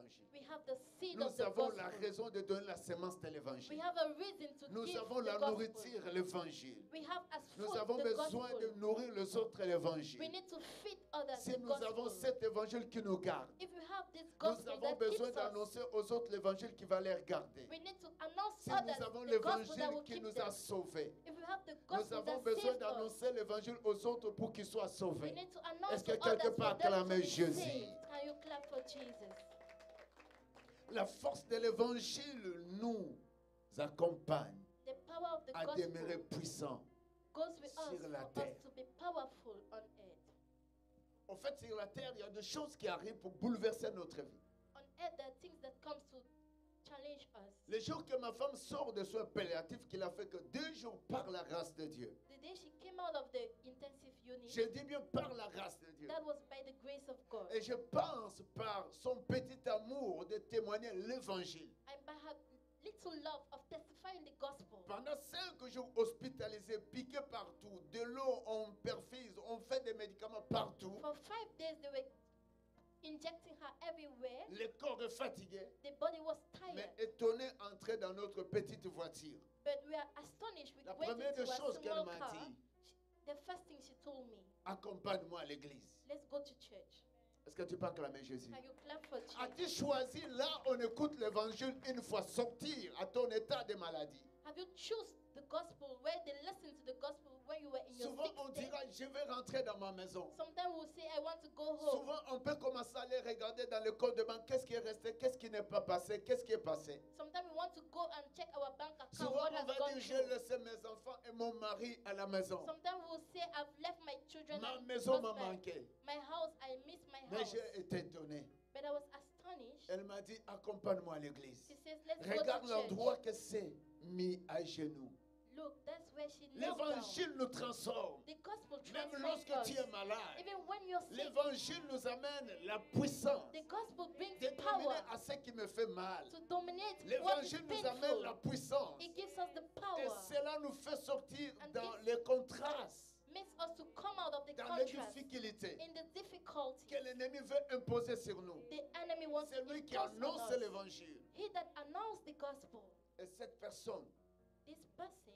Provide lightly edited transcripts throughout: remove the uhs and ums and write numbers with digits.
l'évangile. We have the seed Nous of the avons la gospel. raison de donner la sémence de We l'évangile. have a reason to Nous give avons the la gospel. nourriture, l'évangile. We have as Nous food avons the besoin de gospel. nourrir les autres We l'évangile. need to feed others Si the nous avons gospel. cet évangile qui nous garde, If we have this nous gospel avons that besoin keeps us, d'annoncer aux autres l'évangile qui va les garder. we need to announce Si others nous avons the gospel that l'évangile will qui keep nous them. a sauvés, If we have the nous gospel avons that besoin saves us, d'annoncer l'évangile aux autres pour qu'ils soient we sauvés. need to announce Est-ce que to quelqu'un others peut for them to acclamer be Jésus? saved. Can you clap for Jesus? La force de l'évangile nous accompagne The power of the à demeurer gospel puissants. goes with us sur la for terre. us to be powerful on earth. En fait, sur la terre, il y a des choses qui arrivent pour bouleverser notre vie. On earth, there are things that come to challenge us. Le jour que ma femme sort de soins palliatifs, qu'il a fait que 2 jours par la grâce de Dieu. The day she came out of the intensive unit, Je dis bien par la grâce de Dieu. that was by the grace of God. Et je pense par son petit amour de témoigner l'évangile. And by her little love of testifying the gospel. Pendant 5 jours hospitalisés, piqués partout, de l'eau, on perfuse, on fait des médicaments partout. For 5 days, they were injecting her everywhere. Le corps est fatigué, The body was tired. mais étonné, entrer dans notre petite voiture. But we are astonished. We La went première into des a choses qu'elle small m'a car. dit, The first thing she told me, accompagne-moi à l'église. let's go to church. Est-ce que tu peux acclamer Jésus? Can you clap for Jesus? As-tu choisi, là on écoute l'évangile une fois, sortir à ton état de maladie? Have you choose the gospel where they listen to the gospel when you were in your Souvent sick on state? dira, je vais rentrer dans ma maison. Sometimes we'll say, I want to go home. Souvent on peut commencer à aller regarder dans le compte de banque, qu'est-ce qui est resté, qu'est-ce qui n'est pas passé, qu'est-ce qui est passé. Sometimes we want to go and check our bank account, Souvent what on has va gone dire, j'ai through. laissé mes enfants et mon mari à la maison. Sometimes we'll say, I've left my children Ma and maison m'a husband. manqué. My house, I miss my Mais house. j'ai été étonné. But I was astonished. Elle m'a dit, accompagne-moi à l'église. She says, let's Regarde go to l'endroit church. que c'est mis à genoux. Look, that's where she knelt down. L'évangile nous transforme. The gospel Même transforms lorsque us. tu es malade, Even when you're sick, l'évangile nous amène la puissance the gospel brings de dominer power à ce qui me fait mal. to dominate what is L'évangile nous amène la painful. puissance. It gives us the Et power, cela nous fait sortir And dans this- les contrastes, makes us to come out of the dans les contrast, difficultés in the difficulty que l'ennemi veut imposer sur nous. the enemy wants C'est to lui qui impose on annonce us. l'évangile. He that announced the gospel, Et cette personne, this person,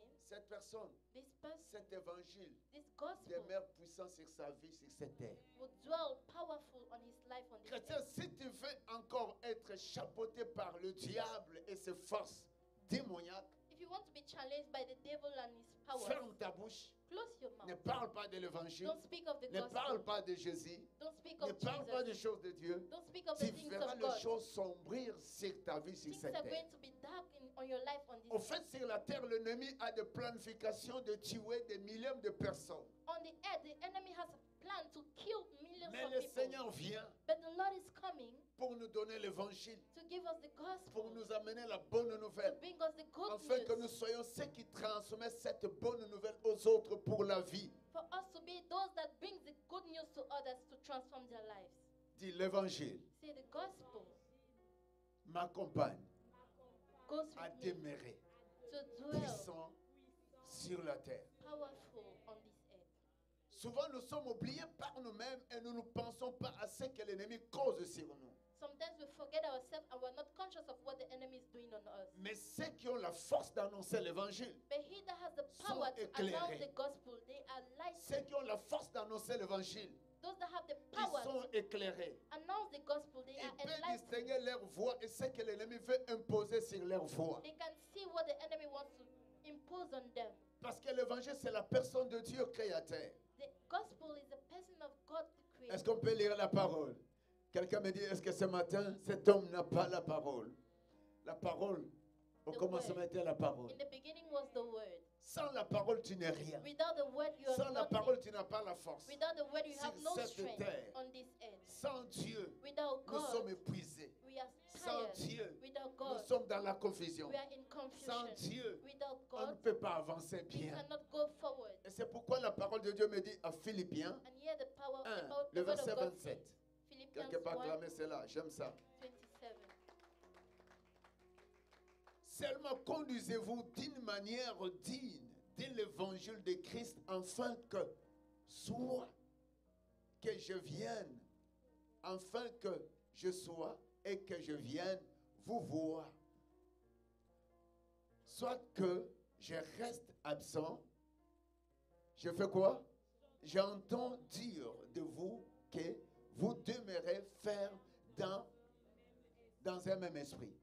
cet évangile this gospel demeure puissant sur sa vie, sur cette terre. will dwell powerful on his life on this Chrétien, earth. si tu veux encore être chapeauté par le diable et ses forces démoniaques, If you want to be challenged by the devil and his power, ferme ta bouche, close your ne mouth. parle pas de l'évangile, Don't speak of the ne parle gospel. pas de Jésus, Don't speak ne of parle pas des Jesus. choses de Dieu. Don't speak of Tu the things verras of les God. choses sombrir sur ta vie, sur Things cette are terre. going to be dark on your life on this En fait, sur la terre, l'ennemi a des planifications de tuer des milliers de personnes. On the earth, the enemy has a plan to kill millions Mais of le people. Seigneur vient But the Lord is coming pour nous donner l'évangile, to give us the gospel, pour nous amener la bonne to nouvelle, bring us the good afin que nous news, soyons ceux qui transmettent cette bonne nouvelle aux autres pour la vie. for us to be those that bring the good news to others to transform their lives. Dis l'évangile See, the gospel m'accompagne goes à with me demeurer to dwell puissant sur la terre. powerful on this earth. Souvent, nous sommes oubliés par nous-mêmes et nous ne pensons pas à ce que l'ennemi cause sur nous. Sometimes we forget ourselves and we're not conscious of what the enemy is doing on us. Mais ceux qui ont la force d'annoncer l'évangile, But he that has the Sont power to éclairés. announce the gospel, they are ceux lighted. qui ont la force d'annoncer l'évangile, Those that have the ils power sont to éclairés. announce the gospel, they Ils are peuvent enlightened. distinguer leur voix et ce que l'ennemi veut imposer sur leur voix. They can see what the enemy wants to impose on them. Parce que l'évangile, c'est la personne de Dieu créateur. The gospel is the person of God, the Est-ce creator. qu'on peut lire la parole? Quelqu'un me dit, est-ce que ce matin, cet homme n'a pas la parole? La parole, au The commencement word. était la parole. In the beginning was the word. Sans la parole, tu n'es rien. Without the word, you are Sans la nothing. parole, tu n'as pas la force. Without the word, you Sur have no cette strength terre, on this earth. Sans Dieu, Without nous sommes God, épuisés. we are Sans tired. Dieu, Without nous God, sommes dans la confusion. we are in Sans confusion. Dieu, Without on ne God, peut pas avancer we bien. cannot go forward. Et c'est pourquoi la parole de Dieu me dit à Philippiens And here the power, 1, about le the word verset of God 27. says, Philippians Quelque part 1, clamé cela, j'aime ça. 27. Seulement conduisez-vous d'une manière digne de l'évangile de Christ, afin que soit que je vienne, afin que je sois et que je vienne vous voir. Soit que je reste absent, je fais quoi? J'entends dire de vous que vous demeurez ferme dans un même esprit.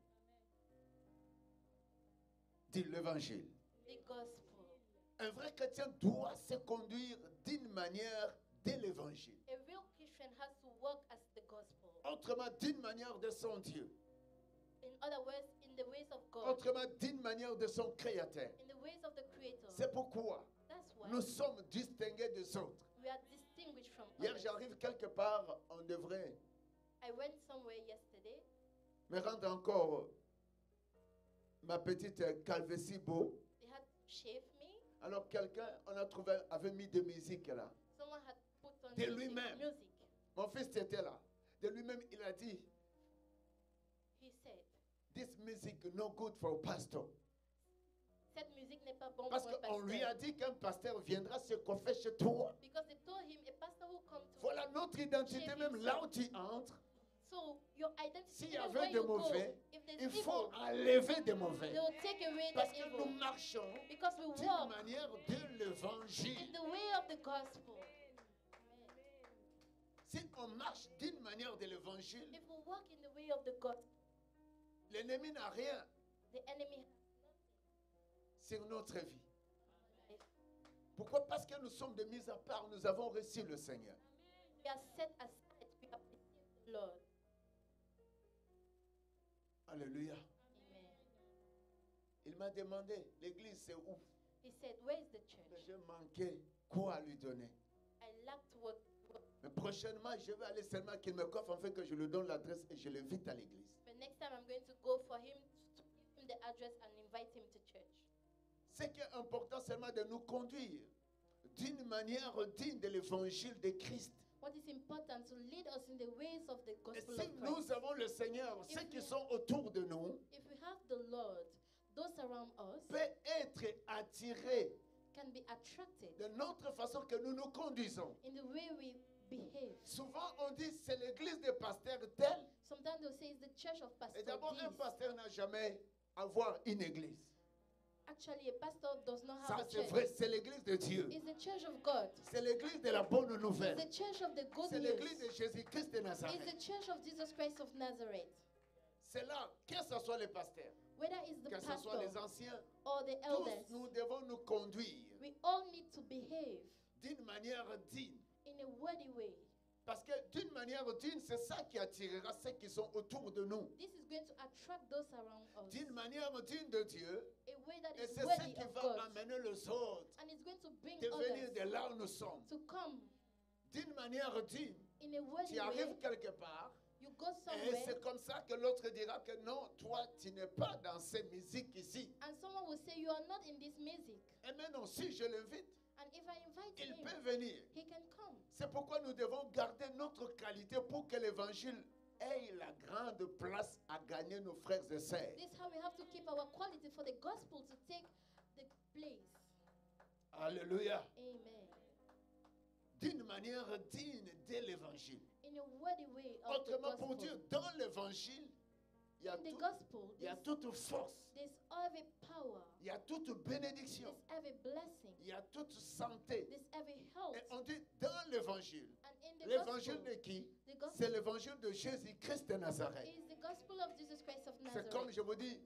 Dit l'évangile. The gospel. Un vrai chrétien doit se conduire d'une manière de l'évangile. A real Christian has to walk as the gospel. Autrement, d'une manière de son Dieu. In other words, in the ways of God. Autrement, d'une manière de son Créateur. In the ways of the Creator. C'est pourquoi That's why nous sommes distingués des autres. we are distinguished from Hier, others. j'arrive quelque part, on devrait I went somewhere yesterday. me rendre encore ma petite calvétie beau. They had shaved me. Alors quelqu'un, on a trouvé, avait mis de musique là. Someone had put on De music. lui-même. music. Mon fils était là. De lui-même, il a dit, He said, this music no good for pastor. cette musique n'est pas bon Parce pour un qu'on lui pasteur. a dit qu'un pasteur viendra se coiffer chez toi. Because they told him a pastor will come to Voilà notre identité, Shave même là où tu entres. So your identity, S'il y even avait where des you go, mauvais, if there's il evil, faut enlever des mauvais. they will take away Parce the que evil. nous marchons Because we d'une walk manière de l'évangile. in the way of the gospel. Amen. Si on marche d'une manière de l'évangile, If we walk in the way of the gospel, l'ennemi n'a rien the enemy sur notre vie. has life. Pourquoi? Parce que nous sommes de mise à part, nous avons reçu le Seigneur. We are set aside. We have received the Lord. Alléluia. Amen. Il m'a demandé, l'église c'est où? He said, where is the Mais church? j'ai manqué quoi à lui donner. I lacked what. Mais prochainement, je vais aller seulement qu'il me coiffe afin que je lui donne l'adresse et je l'invite à l'église. But next time I'm going to go for him to give him the address and invite him to church. Ce qui est important seulement de nous conduire d'une manière digne de l'évangile de Christ. What is important to lead us in the ways of the Et gospel si of Christ. nous avons le Seigneur, ceux qui sont autour de nous If we have the Lord, those around us peuvent être attirés can be attracted de notre façon que nous nous conduisons. in the way we behave. Souvent, on dit c'est l'église des pasteurs tel. Sometimes they'll say it's the church of Pastor Et d'abord, un this. pasteur n'a jamais avoir une église. Actually, a pastor does not Ça, have a c'est church. vrai, c'est l'église de Dieu. It's the church of God. C'est l'église de la bonne It's nouvelle. the church of the good C'est news. l'église de Jésus-Christ de It's Nazareth. the church of Jesus Christ of Nazareth. C'est là, que ce soit les pasteurs, Whether it's the que ce soit les pastor anciens, or the tous elders, nous devons nous conduire we all need to behave d'une manière digne. in a worthy way. Parce que d'une manière digne, c'est ça qui attirera ceux qui sont autour de nous. This is going to attract those around us. D'une manière digne de Dieu, A way that et is c'est ce worthy qui of va God. amener les autres And it's going to bring de venir others de là où nous sommes. to come D'une manière digne, in a worthy tu arrives way. quelque part, You go et somewhere c'est comme ça que l'autre dira que non, toi, tu n'es pas dans ces musiques ici. and someone will say, you are not in this music. Et maintenant, si je l'invite, And if I invite il him, peut venir. he can come. C'est pourquoi nous devons garder notre qualité pour que l'évangile ait la grande place à gagner nos frères et sœurs. This is how we have to keep our quality for the gospel to take the place. Alléluia. Amen. D'une manière digne de l'évangile. In a worthy way of the Autrement pour gospel. dire, dans l'évangile, il y a In the tout- gospel, il y a toute force, there's every power, il y a toute bénédiction, there's every blessing, il y a toute santé. there's every health. Et on dit dans l'évangile. And in the L'évangile gospel, de qui? the C'est gospel l'évangile de Jésus-Christ de Nazareth. is the gospel of Jesus Christ of C'est comme Nazareth. je vous dis,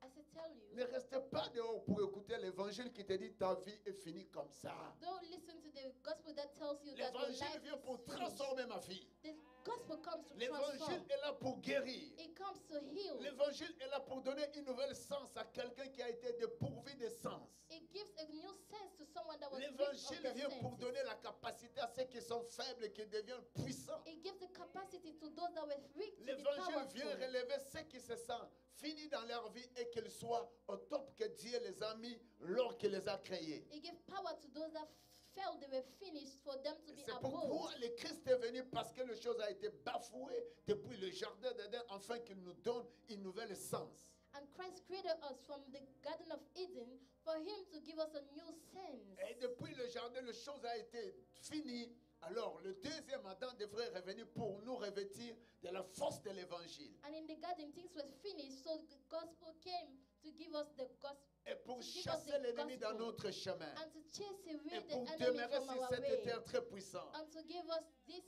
As I tell you, ne restez pas dehors pour écouter l'évangile qui te dit ta vie est finie comme ça. don't listen to the gospel that tells you that your L'évangile life vient pour is finished. transformer ma vie. The gospel comes to L'évangile transform. est là pour guérir. It comes to heal. L'évangile est là pour donner une nouvelle sens à quelqu'un qui a été dépourvu de sens. It gives a new sense to someone that was rich of L'évangile their vient pour senses. donner la capacité à ceux qui sont faibles et qui deviennent puissants. It gives the capacity to those that were weak to be L'évangile vient powerful. relever ceux qui se sentent finis dans leur vie et qu'ils soient au top que Dieu les a mis lors qu'il les a créés. It gives power to those that felt they were finished for them to be C'est above. pourquoi le Christ est venu, parce que les choses a été bafouées depuis le jardin d'Éden, afin qu'il nous donne une nouvelle sens. And Christ created us from the Garden of Eden for him to give us a new sense. Et depuis le jardin, les choses a été finies Alors, le deuxième Adam devrait revenir pour nous revêtir de la force de l'évangile. And in the garden, things were finished, so the gospel came to give us the gospel Et pour to give us chasser the l'ennemi dans gospel. notre chemin. And to chase away Et the pour enemy demeurer from sur our cette way. terre très puissante. And to give us this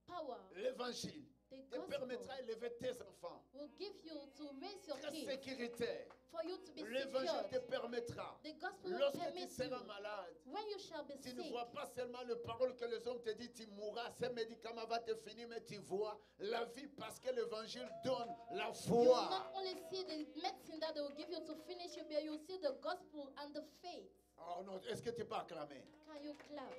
power. L'évangile The te gospel permettra d'élever tes enfants. will give you to raise your Très kids, sécuritaire. for you to be L'évangile te secured. permettra. The gospel will Lorsque tu permit seras you, malade, when you shall be tu ne sick, vois pas seulement le parole que les hommes te disent, tu mourras, ce médicament va te finir, mais tu vois la vie parce que l'évangile donne la you will foi. not only see the medicine that they will give you to finish you, but you will see the gospel and the faith. Oh non, est-ce que tu peux acclamer? Can you clap?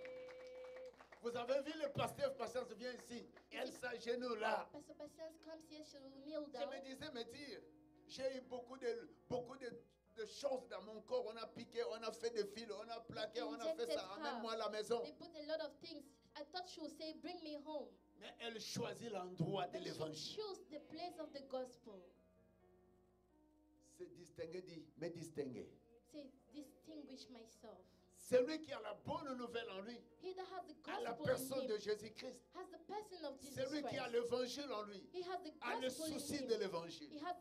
Vous avez vu le pasteur Patience vient ici, elle s'agenouille là. Pastor Patience comes here, she will kneel Je down. me disais, me dire, j'ai eu beaucoup de choses dans mon corps. On a piqué, on a fait des fils, on a plaqué, on a fait Injected ça. Emmène-moi à la maison. They put a lot of things. I thought she would say, bring me home. Mais elle choisit l'endroit de But she l'évangile. chose the place of the gospel. Se distinguer, dit, me distinguer. Say, distinguish myself. Celui qui a la bonne nouvelle en lui, He that has the a la gospel personne in de him Jésus-Christ. has the person of Jesus Celui qui a Christ. l'évangile en lui, He has the a le gospel in souci him. de l'évangile. He has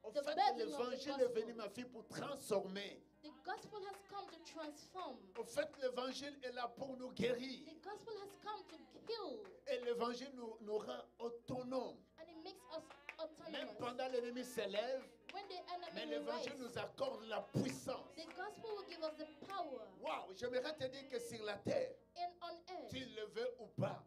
En the fait, burden of the l'évangile est gospel. venu, ma fille, pour transformer. The gospel has come to transform. En fait, l'évangile est là pour nous guérir. The gospel has come to heal. Et l'évangile nous rend autonomes. And it makes us Même autonomous. pendant l'ennemi s'élève, When the mais enemy will l'évangile rise, nous accorde la puissance. the gospel will give us the power. Waouh, j'aimerais te dire que sur la terre, And on earth, tu le veux ou pas,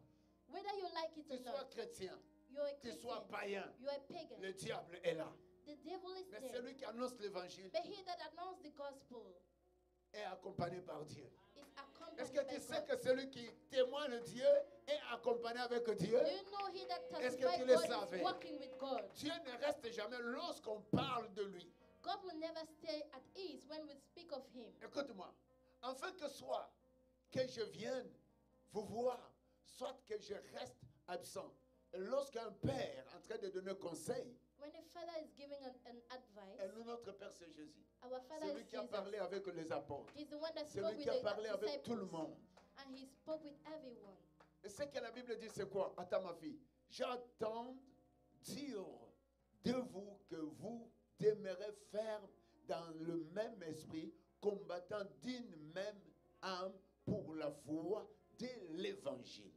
whether you like it tu or sois not, chrétien, you're a tu sois Christian, païen, you're a pagan. le diable est là. The devil is Mais there. celui qui annonce l'évangile But he that announced the gospel est accompagné par Dieu. is Est-ce accompanied que by tu sais God. que celui qui témoigne Dieu est accompagné avec Dieu? Do you know he that Est-ce que testifies tu le God savais? is walking with God? Dieu ne reste jamais lorsqu'on parle de lui. God will never stay at ease when we speak of him. Écoute-moi, afin que soit que je vienne vous voir, soit que je reste absent. Et lorsqu'un père est en train de donner conseil, When a father is giving an et advice, nous, notre Père, c'est Jésus. our father Celui is qui a Jesus. parlé avec les apôtres. He's the one that spoke Celui with qui a the parlé avec tout le disciples. monde. And he spoke with everyone. Et ce que la Bible dit, c'est quoi? Attends, ma fille. J'entends dire de vous que vous demeurez ferme dans le même esprit, combattant d'une même âme pour la foi de l'évangile.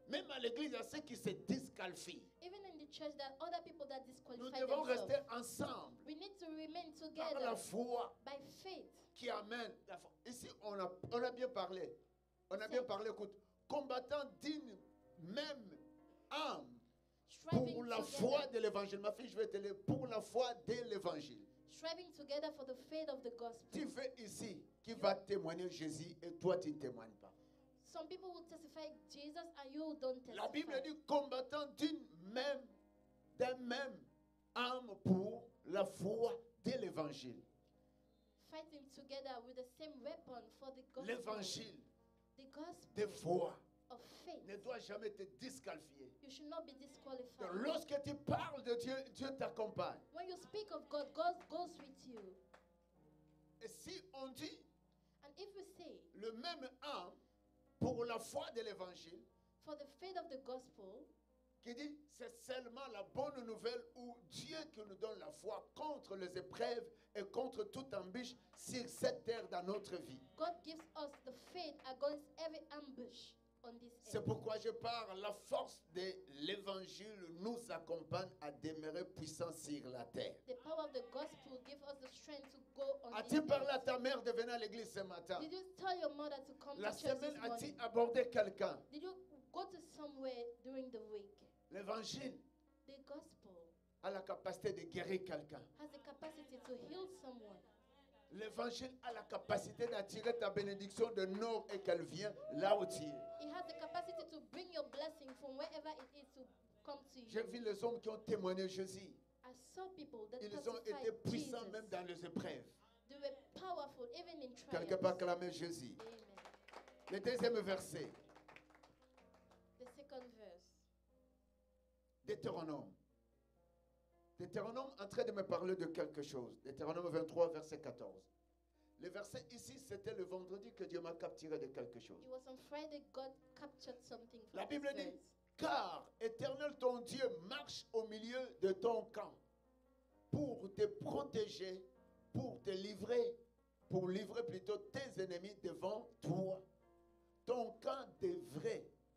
Même à l'église, il y a ceux qui se disqualifient. Even in the church, there are other people that Nous disqualify devons themselves. rester ensemble We need to remain par together la foi by faith. qui amène la foi. Ici, on a bien parlé. On a bien parlé, écoute, combattant d'une même âme Striving pour la together. foi de l'évangile. Ma fille, je vais te dire, pour la foi de l'évangile. Striving together for the faith of the gospel. Tu fais ici qui va témoigner Jésus et toi, tu ne témoignes pas. Some people will testify Jesus and you don't testify. La Bible dit combattant d'un même âme pour la foi de l'évangile. Fighting together with the same weapon for the gospel. L'évangile The gospel de foi of faith. ne doit jamais te disqualifier. You should not be disqualified. Donc, lorsque tu parles de Dieu, Dieu t'accompagne. When you speak of God, God goes with you. Et si on dit And if we say, le même âme pour la foi de l'évangile, for the faith of the gospel, qui dit c'est seulement la bonne nouvelle où Dieu qui nous donne la foi contre les épreuves et contre toute embûche sur cette terre dans notre vie. God gives us the faith against every ambush on this C'est earth. pourquoi je parle, la force de l'évangile nous accompagne à demeurer puissants sur la terre. The power of the gospel gives us the strength to go on this As-tu parlé à earth. ta mère de venir à l'église ce matin? Did you tell your mother to come La to church semaine, this as-tu morning? abordé quelqu'un? Did you go to somewhere during the week? L'évangile The gospel a la capacité de guérir quelqu'un. has the capacity to heal someone. L'évangile a la capacité d'attirer ta bénédiction de nord et qu'elle vient là où tu es. It has the capacity to bring your blessing from wherever it is to come to J'ai you. vu les hommes qui ont témoigné Jésus. I saw people that Ils ont testified été puissants Jesus. même dans les épreuves. They were powerful even in Quelque trials. part clamé Jésus. Amen. Le deuxième verset, The second verse. Deutéronome. Deutéronome en train de me parler de quelque chose. Deutéronome 23, verset 14. Le verset ici, c'était le vendredi que Dieu m'a capturé de quelque chose. It was on Friday God captured something from La Bible this dit, verse. car Éternel ton Dieu marche au milieu de ton camp pour te protéger, pour te livrer, pour livrer plutôt tes ennemis devant toi. Ton camp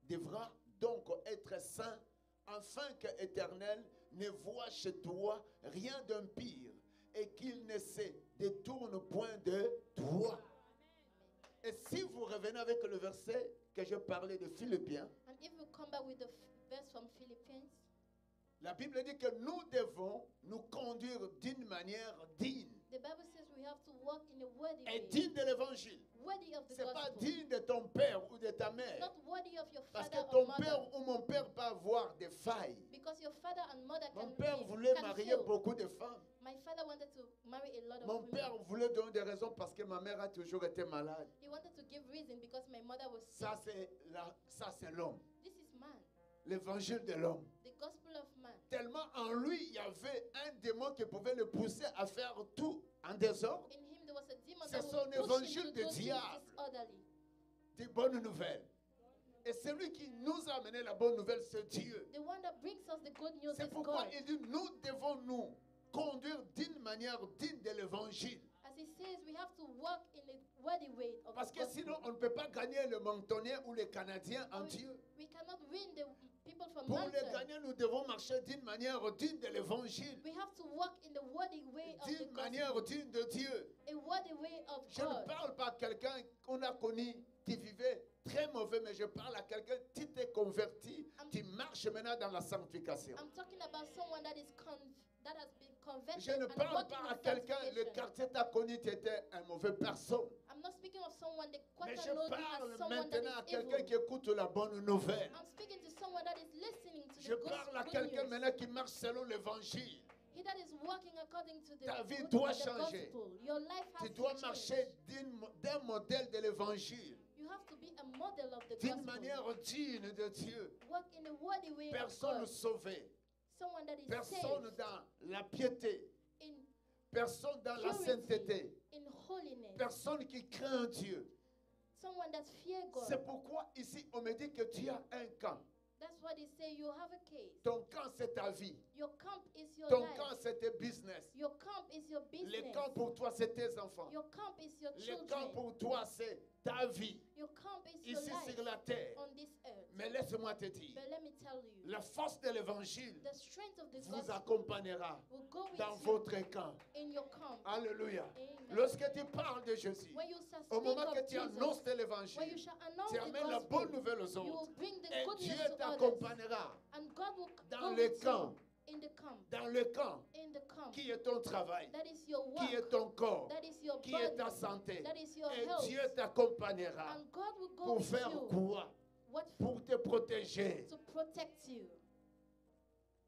devra donc être saint, afin que l'Éternel ne voie chez toi rien d'impire et qu'il ne se détourne point de toi. Et si vous revenez avec le verset que je parlais de Philippiens, And if we come back with the verse from Philippians, la Bible dit que nous devons nous conduire d'une manière digne. the Bible says we have to walk in a worthy Et way. digne de l'évangile. Worthy of the Ce n'est pas gospel. digne de ton père ou de ta mère. Not worthy of your Parce father que ton or père mother. ou mon père peut avoir des failles. Because your father and mother Mon can, père voulait can marier fail. beaucoup de femmes. My father wanted to marry a lot of Mon women. père voulait donner des raisons parce que ma mère a toujours été malade. He wanted to give reason because my mother was sick. Ça c'est l'homme. This is man, L'évangile de l'homme. the gospel of man. Tellement en lui, il y avait un démon qui pouvait le pousser à faire tout en désordre. In him there was a demon C'est that son would push him évangile to de do things diable. disorderly. Des bonnes nouvelles. Et celui qui nous a amené la bonne nouvelle, c'est Dieu. The one that brings us the good news C'est is pourquoi God. il dit, nous devons nous conduire d'une manière digne de l'évangile. As he says, we have to walk in a worthy way of Parce the que gospel. sinon, on ne peut pas gagner le Montonien ou les Canadiens en And Dieu. we cannot win the people from Pour les mountain. gagner, nous devons marcher d'une manière digne de l'évangile. We have to walk in the worthy way of the D'une manière gospel. digne de Dieu. A worthy way of Je ne God. parle pas à quelqu'un qu'on a connu qui vivait très mauvais, mais je parle à quelqu'un qui t'est converti, qui marche maintenant dans la sanctification. I'm talking about someone that that has been converted Je ne and parle walking pas in à quelqu'un, le sanctification. quartier t'a connu, tu étais une mauvaise personne. I'm not speaking of someone the Mais quarter je knows you parle as someone that maintenant à is quelqu'un evil. qui écoute la bonne nouvelle. I'm speaking to someone that is listening to Je the parle à good quelqu'un news. maintenant qui marche selon l'évangile. He that is walking according to the, Ta vie good, doit the changer. gospel. Your life has Tu dois to marcher change. d'un modèle de l'évangile, You have to be a model of the d'une gospel. manière digne de Dieu. Walk in a worthy way of Personne God. sauvé, Someone that is personne saved dans la piété, in personne dans la purity, sainteté, in holiness. personne qui craint Dieu. Someone that fear God. C'est pourquoi ici on me dit que tu as un camp. That's why they say you have a case. Ton camp c'est ta vie. Your camp is your Ton life. camp c'est tes business. Your camp is your Le business. camp pour toi c'est tes enfants. Your camp is your Le camp children. pour toi c'est ta vie. Your camp is your Ici life sur la terre. on this earth. Mais laisse-moi te dire, But let me tell you, la force de l'évangile the strength of the vous gospel accompagnera will go with dans you votre camp. in your camp. Alléluia. Amen. Lorsque tu parles de Jésus, When you shall au speak moment of que tu Jesus, annonces de when you l'évangile, shall announce tu the amènes la gospel, bonne nouvelle aux you will autres. bring the Et good Dieu news to others. t'accompagnera And God will dans go le with camp, you in the camp. dans le camp In the camp. qui est ton travail, That is your work. qui est ton corps, That is your qui est body. ta santé. That is your Et health. Dieu t'accompagnera And God will go pour with faire you. quoi? What Pour te protéger. to protect you.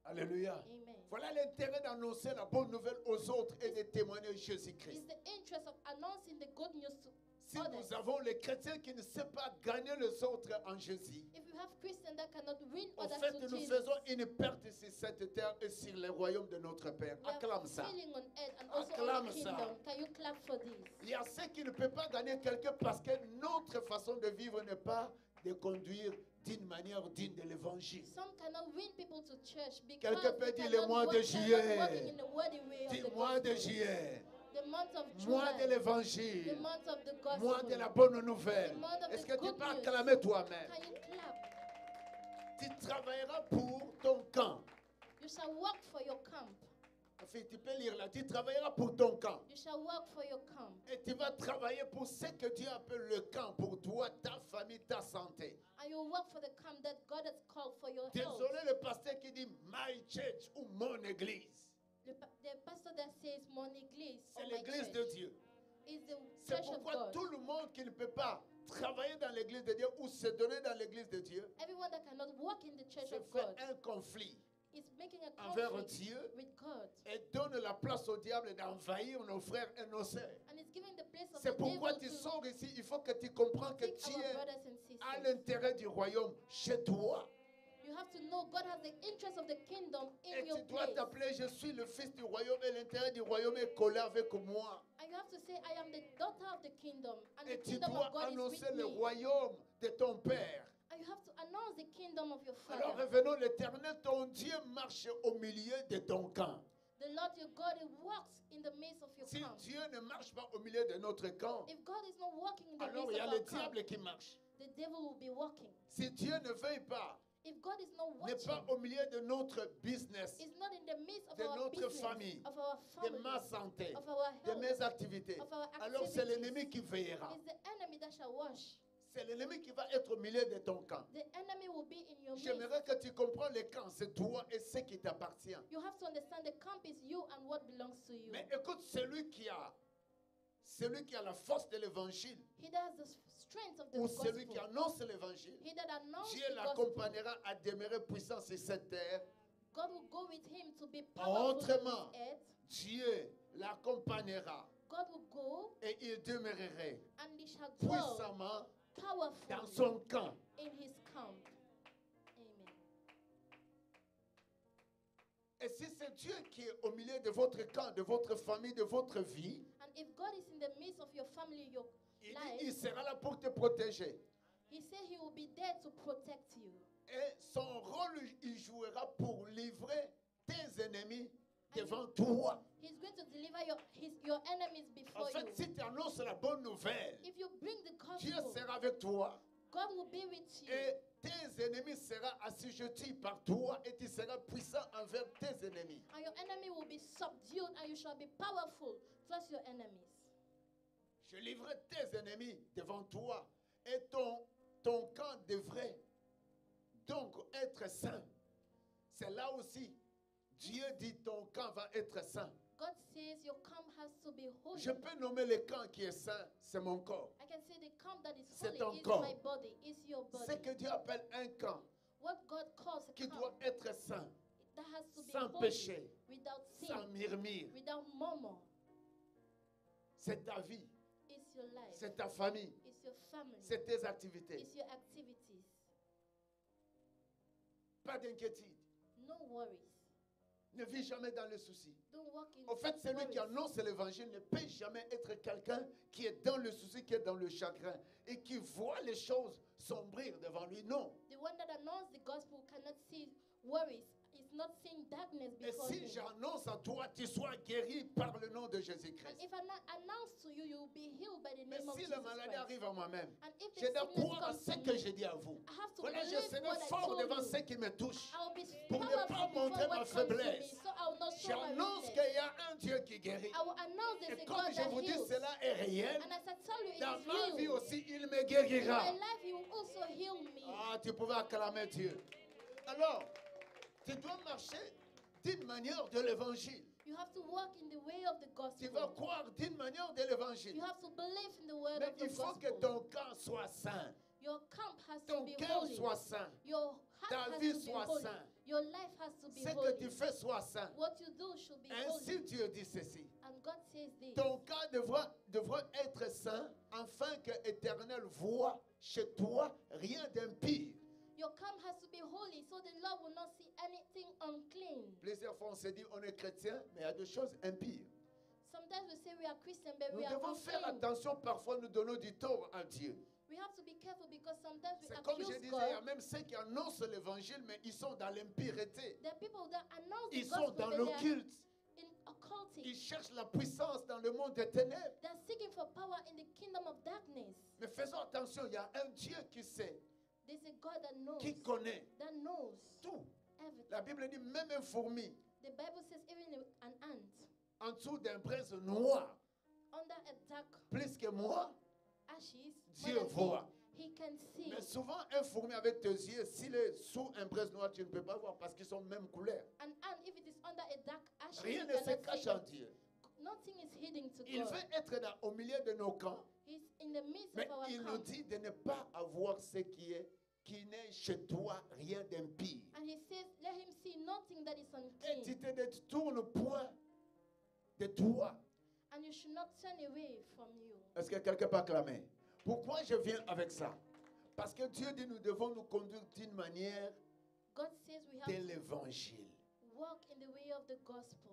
Alléluia. Amen. Voilà l'intérêt d'annoncer la bonne nouvelle aux autres et de témoigner Jésus-Christ. It's the interest of announcing the good news to Si others. nous avons les chrétiens qui ne savent pas gagner les autres en Jésus, If you have Christians that cannot win en others fait, to nous Jesus, faisons une perte sur cette terre et sur le royaume de notre Père. we are Acclame ça. failing on earth and also Acclame on the ça. kingdom. Can you clap for this? Il y a ceux qui ne peuvent pas gagner quelqu'un parce que notre façon de vivre n'est pas de conduire d'une manière digne de l'évangile. Some cannot win people to church because Quelqu'un peut they dire le cannot mois de they're not juillet. walking in the worthy way of the Dis-moi de gospel. juillet, The month of mois de July, the l'évangile, month of the gospel. mois de la bonne nouvelle. The month of Est-ce the que tu good peux news. acclamer toi-même? Can you clap? Tu travailleras pour ton camp. You shall work for your camp. Enfin, tu peux lire là. Tu travailleras pour ton camp. You shall work for your camp. Et tu vas travailler pour ce que Dieu appelle le camp, pour toi, ta famille, ta santé. And you work for the camp that God has called for your health. Désolé le pasteur qui dit my church ou mon église. The pastor that says mon église or C'est my l'église church de Dieu. is the C'est church of pourquoi God. tout le monde qui ne peut pas travailler dans l'église de Dieu ou se donner dans l'église de Dieu Everyone that cannot walk in the church se of fait God un conflit is making a envers conflict Dieu with God. et donne la place au diable d'envahir nos frères et nos sœurs. And it's giving the place of C'est the pourquoi devil tu to sors ici. Il faut que tu comprennes que take tu our es brothers and à sisters. l'intérieur du royaume chez toi. You have to know God has the interest of the kingdom in Et your tu dois place. t'appeler, je suis le fils du royaume et l'intérêt du royaume est collé avec moi. And you have to say, I am the daughter of the kingdom. And the Et tu kingdom dois of God is annoncer with le me. royaume de ton Père. And you have to announce the kingdom of your Alors Father. revenons, l'Éternel, ton Dieu marche au milieu de ton camp. The Lord your God, He walks in the midst of your Si camp. Dieu ne marche pas au milieu de notre camp, If God is not walking in the alors il midst y a of le our camp, diable qui marche. the devil will be walking. Si Dieu ne veille pas, If God is not n'est watching, pas au milieu de notre business, is not in the midst of de our notre business, famille, of our de family, ma santé, of our de health, mes activités, of our alors c'est activities, l'ennemi qui veillera. it's the enemy that shall watch. C'est l'ennemi qui va être au milieu de ton camp. The enemy will be in your midst. J'aimerais que tu comprennes les camps, c'est toi et ce qui t'appartient. You have to understand the camp is you and what belongs to you. Mais écoute, celui qui a la force de l'évangile, He that has the strength of the ou gospel. celui qui annonce l'évangile, He that announced Dieu the gospel. l'accompagnera à demeurer puissant sur cette terre. God will go with him to be powerful on Autrement, this earth. Dieu l'accompagnera God will go et il demeurerait and he shall dwell puissamment dans powerfully son camp. in his camp. Amen. Et si c'est Dieu qui est au milieu de votre camp, de votre famille, de votre vie, And if God is in the midst of your family, your il life, sera là pour te protéger. he said he will be there to protect you. Et son rôle, il jouera pour livrer tes ennemis devant toi. He's going to deliver your enemies En before fait, you. si tu annonces la bonne nouvelle, If you bring the Dieu gospel, sera avec toi God will be with you. et tes ennemis seront assujettis par toi et tu seras puissant envers tes ennemis. And your enemy will be subdued and you shall be powerful towards your enemies. Je livrerai tes ennemis devant toi et ton camp devrait donc être saint. C'est là aussi, Dieu dit ton camp va être saint. God says your camp has to be holy. Je peux nommer le camp qui est saint, c'est mon corps. I can say the camp that is C'est holy ton is corps. my body, is your Ce body. que Dieu appelle un camp What God calls a qui camp doit être saint, that has to be sans holy, péché, without sin, sans murmure. without murmur. C'est ta vie, It's your life. c'est ta famille, It's your family. c'est tes activités. It's your activities. Pas d'inquiétude. No worries. Ne vis jamais dans le souci. Don't walk in En fait, celui qui worries. annonce l'évangile ne peut jamais être quelqu'un qui est dans le souci, qui est dans le chagrin et qui voit les choses sombrir devant lui. Non. The one that announced the gospel cannot see worries. Is not seeing darkness Et before si him. j'annonce à toi, tu sois guéri par le nom de And Jésus-Christ. if I announce to you, you will be healed by the Mais name of si Jesus la maladie Christ. arrive à moi-même, And if je the dois sickness croire à comes ce to que me, j'ai dit à vous. I have to Voilà, je believe serai what I fort told devant you. ce qui me touche. I will be Pour ne powerful pas before montrer what ma comes to me, faiblesse. so I will not show my J'annonce weakness. qu'il y a un Dieu qui guérit. I will announce there's Et a comme God je that vous dis, heals. cela est réel. And as I tell you, it Dans is ma vie real. aussi, il me In guérira. my life, He will also heal me. Ah, tu pouvais acclamer Dieu. Alors, tu dois marcher d'une manière de l'évangile. You have to walk in the way of the Tu vas gospel. croire d'une manière de You l'évangile. have to believe in the word Mais of the il faut que gospel. ton camp soit saint. Your camp has to Ton be cœur holy. soit saint. Your Ta heart has vie to be soit holy. saint. Your life has to be Ce que holy. tu fais soit saint. What you do should be Ainsi holy. Dieu dit ceci. And God says this. Ton camp devra être saint afin que l'Éternel voie chez toi rien d'impie. Your camp has to be holy so the Lord will not see anything unclean. Plusieurs fois on se dit on est chrétien, mais il y a des choses impies. Sometimes we say we are Christian, but Nous we are devons faire unclean. attention, parfois nous donnons du tort à Dieu. We have to be careful because sometimes we C'est comme je accuse disais, il y a God. même ceux qui annoncent l'évangile, mais ils sont dans l'impureté. There are people that announce the Ils sont gospel, dans but they are l'occulte. in occultic. Ils cherchent la puissance dans le monde des ténèbres. They are seeking for power in the kingdom of darkness. Mais faisons attention, il y a un Dieu qui sait, There's a God that knows. qui connaît That knows tout. everything. La Bible dit même un fourmi The Bible says even an ant en dessous d'un braise noir, under a dark plus que moi, ashes, Dieu more than voit. he can see. Mais souvent, un fourmi avec tes yeux, s'il est sous un braise noir, tu ne peux pas voir parce qu'ils sont même couleur. An ant, if it is under a dark ashes, Rien you ne se cannot cache see en it. Dieu. Nothing is hidden to Il God. veut être au milieu de nos camps, He's in the midst mais of our il nous camp. dit de ne pas avoir ce qui n'est chez toi rien d'impie. And he says, let him see nothing that is Et tu unclean. te détournes point de toi. And you should not turn away from you. Est-ce que quelqu'un peut acclamer? Pourquoi je viens avec ça? Parce que Dieu dit nous devons nous conduire d'une manière God says we have de to l'évangile. walk in the way of the gospel.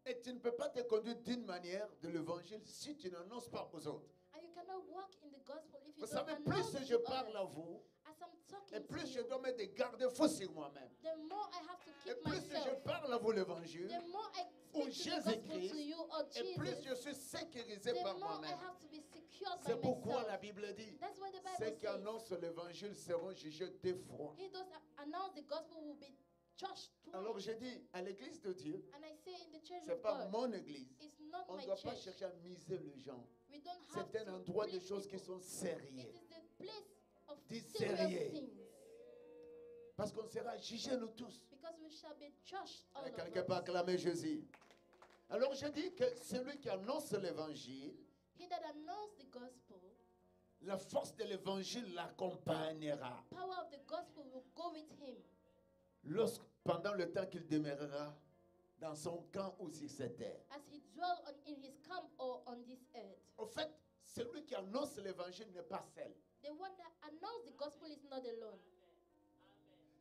Et tu ne peux pas te conduire d'une manière de l'évangile si tu n'annonces pas aux autres. And you cannot walk in the gospel if you Vous don't savez, announce plus to je parle à others. vous, As I'm et talking to plus je you, dois mettre des garde-fous sur moi-même. the more I have to Et keep plus je myself, parle à vous l'évangile, the more I ou speak to the gospel to Jésus-Christ, you or et plus Jesus, je suis sécurisé the par more I moi-même. have to be secured by C'est pourquoi myself. la Bible dit, That's why the ceux Bible qui says, annoncent l'évangile seront jugés d'effroi. he does announce the gospel will be judged Alors twice. je dis, à l'église de Dieu, And I say in the church ce n'est of pas God, mon église. it's not On ne my doit pas church. chercher à miser les gens. We don't have C'est un to endroit de please choses qui people. sont It sérieuses. is the place of Dis serious sérieux. things. Parce qu'on sera jugés nous tous. Because we shall be judged all Et of quelqu'un peut us. acclamer Jésus. Alors je dis que celui qui annonce l'évangile, He that announced the gospel, la force de l'évangile l'accompagnera. power of the gospel will go with him Pendant le temps qu'il demeurera dans son camp ou sur cette terre. as he dwell in his camp or on this earth. Au fait, celui qui annonce l'évangile n'est pas seul. The one that announced the gospel is not alone.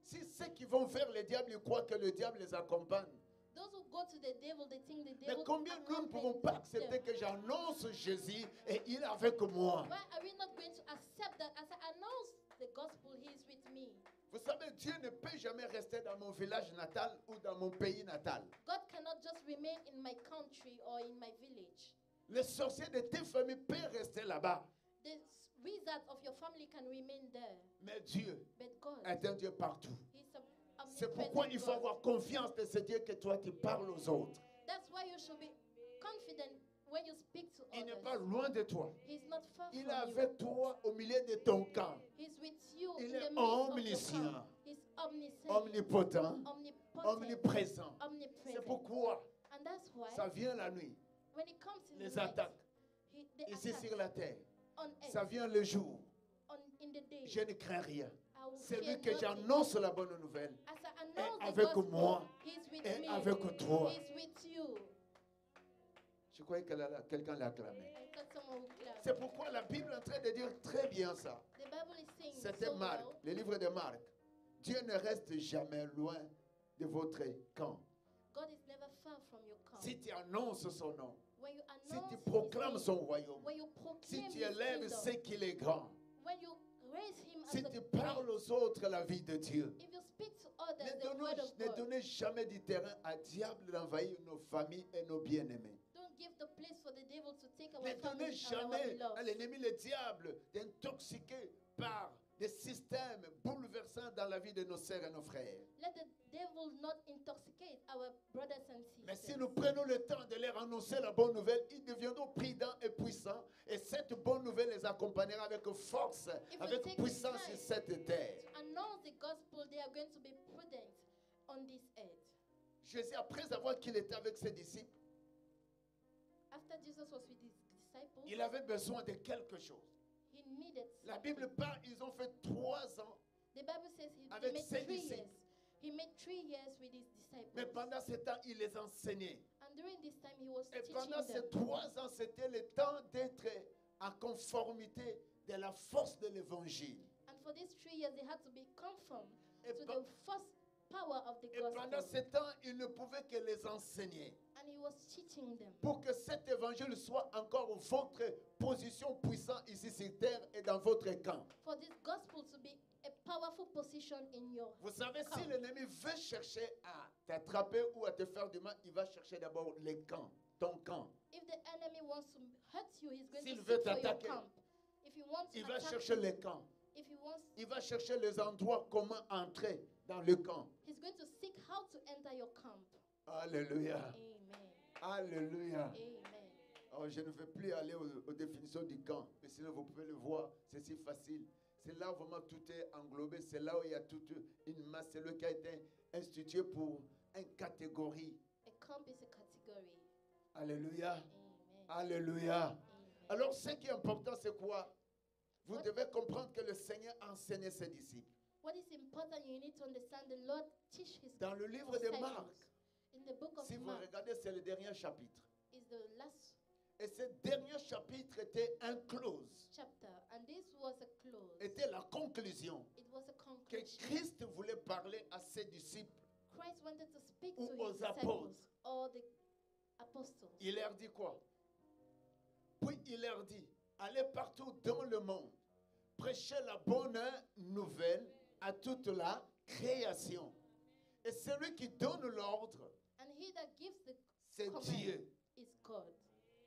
Si ceux qui vont vers le diable, ils croient que le diable les accompagne. Those who go to the devil, they think the Mais devil combien nous ne pouvons pas accepter them. que j'annonce Jésus et il est avec moi? Why are we not going to accept that as I announce the gospel, he is with me? Vous savez, Dieu ne peut jamais rester dans mon village natal ou dans mon pays natal. God cannot just remain in my country or in my village. Les sorciers de tes familles peuvent rester là-bas. The wizards of your family can remain there. Mais Dieu But God, est un Dieu partout. he's C'est pourquoi il faut God. avoir confiance de ce Dieu que toi tu parles aux autres. That's why you should be confident when you speak to Il n'est others. pas loin de toi. He's not far Il est from you. avec toi au milieu de ton camp. He's with you Il in est the midst of your omniscient, camp. He's omniscient, omnipotent, omnipotent, omniprésent. C'est omnipresent. pourquoi And that's why ça vient la nuit, when it comes in les the night, attaques, the ici attack sur la terre. on earth, Ça vient le jour. in the day, Je ne crains rien. I will C'est fear lui que nothing. j'annonce la bonne nouvelle. As I announce the avec gospel, moi, he's with et me. avec toi. He's with you. Je croyais que quelqu'un l'a acclamé. I thought someone would clap. C'est pourquoi la Bible est en train de dire très bien ça. The Bible is saying C'était so Marc, well, le livre de Marc. Dieu ne reste jamais loin de votre camp. God is never far from your camp. Si tu annonces son nom, When you si announce tu his proclames name, son royaume, when you si proclaim tu his élèves kingdom, ce qu'il est grand, when you raise him as si the tu great, parles aux autres la vie de Dieu, if you speak to others ne the word of donnez, ne God, donnez jamais du terrain à diable d'envahir nos familles et nos bien-aimés. don't give the place for the devil to take our Ne donnez family and our jamais à beloved. l'ennemi, le diable, d'intoxiquer par des systèmes bouleversants dans la vie de nos sœurs et nos frères. Let the devil not intoxicate our brothers and Mais si sisters. nous prenons le temps de leur annoncer la bonne nouvelle, ils deviendront prudents et puissants. Et cette bonne nouvelle les accompagnera avec force, If we avec take puissance time sur cette terre. To announce the gospel, they are going to be prudent on this earth. Jésus, après avoir qu'il était avec ses disciples, After Jesus was with his disciples, il avait besoin de quelque chose. he needed La something. Bible parle, ils ont fait 3 ans. The Bible says he Avec made ses 3 disciples. years. He made 3 years with his disciples. Mais pendant ce temps, il les enseignait. And during this time, he was Et teaching pendant ces them. 3 ans, c'était le temps d'être en conformité de la force de l'évangile. And for these 3 years, they had to be conformed Et, to pe- the first power of the et pendant gospel. ce temps, il ne pouvait que les enseigner. And he was teaching them. Pour que cet évangile soit encore votre position puissante ici sur terre et dans votre camp. For this gospel to be a powerful position in your Vous savez, si camp. l'ennemi veut chercher à t'attraper ou à te faire du mal, il va chercher d'abord les camps, ton camp. If the enemy wants to hurt you, he's going S'il to veut seek for your t'attaquer, camp. If he wants to Il va attack chercher you, les camps. if he wants, Il va chercher les endroits comment entrer dans le camp. he's going to seek how to enter your camp. Alléluia. Amen. Alléluia. Amen. Oh, je ne veux plus aller aux définitions du camp, mais sinon vous pouvez le voir, c'est si facile. C'est là où vraiment tout est englobé, c'est là où il y a toute une masse, c'est le qui a été institué pour une catégorie. A camp is a category. Alléluia. Amen. Alléluia. Amen. Alors ce qui est important, c'est quoi? Vous What- devez comprendre que le Seigneur enseignait ses disciples. What is important, you need to understand the Lord teach his Dans le livre de disciples. Marc, In the book of si vous Mark regardez, c'est le dernier chapitre. is the last Et ce dernier chapitre était un close, chapter, and this was a close. était la conclusion. It was a que conclusion. Christ voulait parler à ses disciples. Christ wanted to speak Ou to aux his disciples apôtres. or the apostles. Il leur dit quoi? Puis il leur dit, allez partout dans le monde, prêchez la bonne nouvelle à toute la création. Et celui qui donne l'ordre, And he that gives the c'est command Dieu. is God.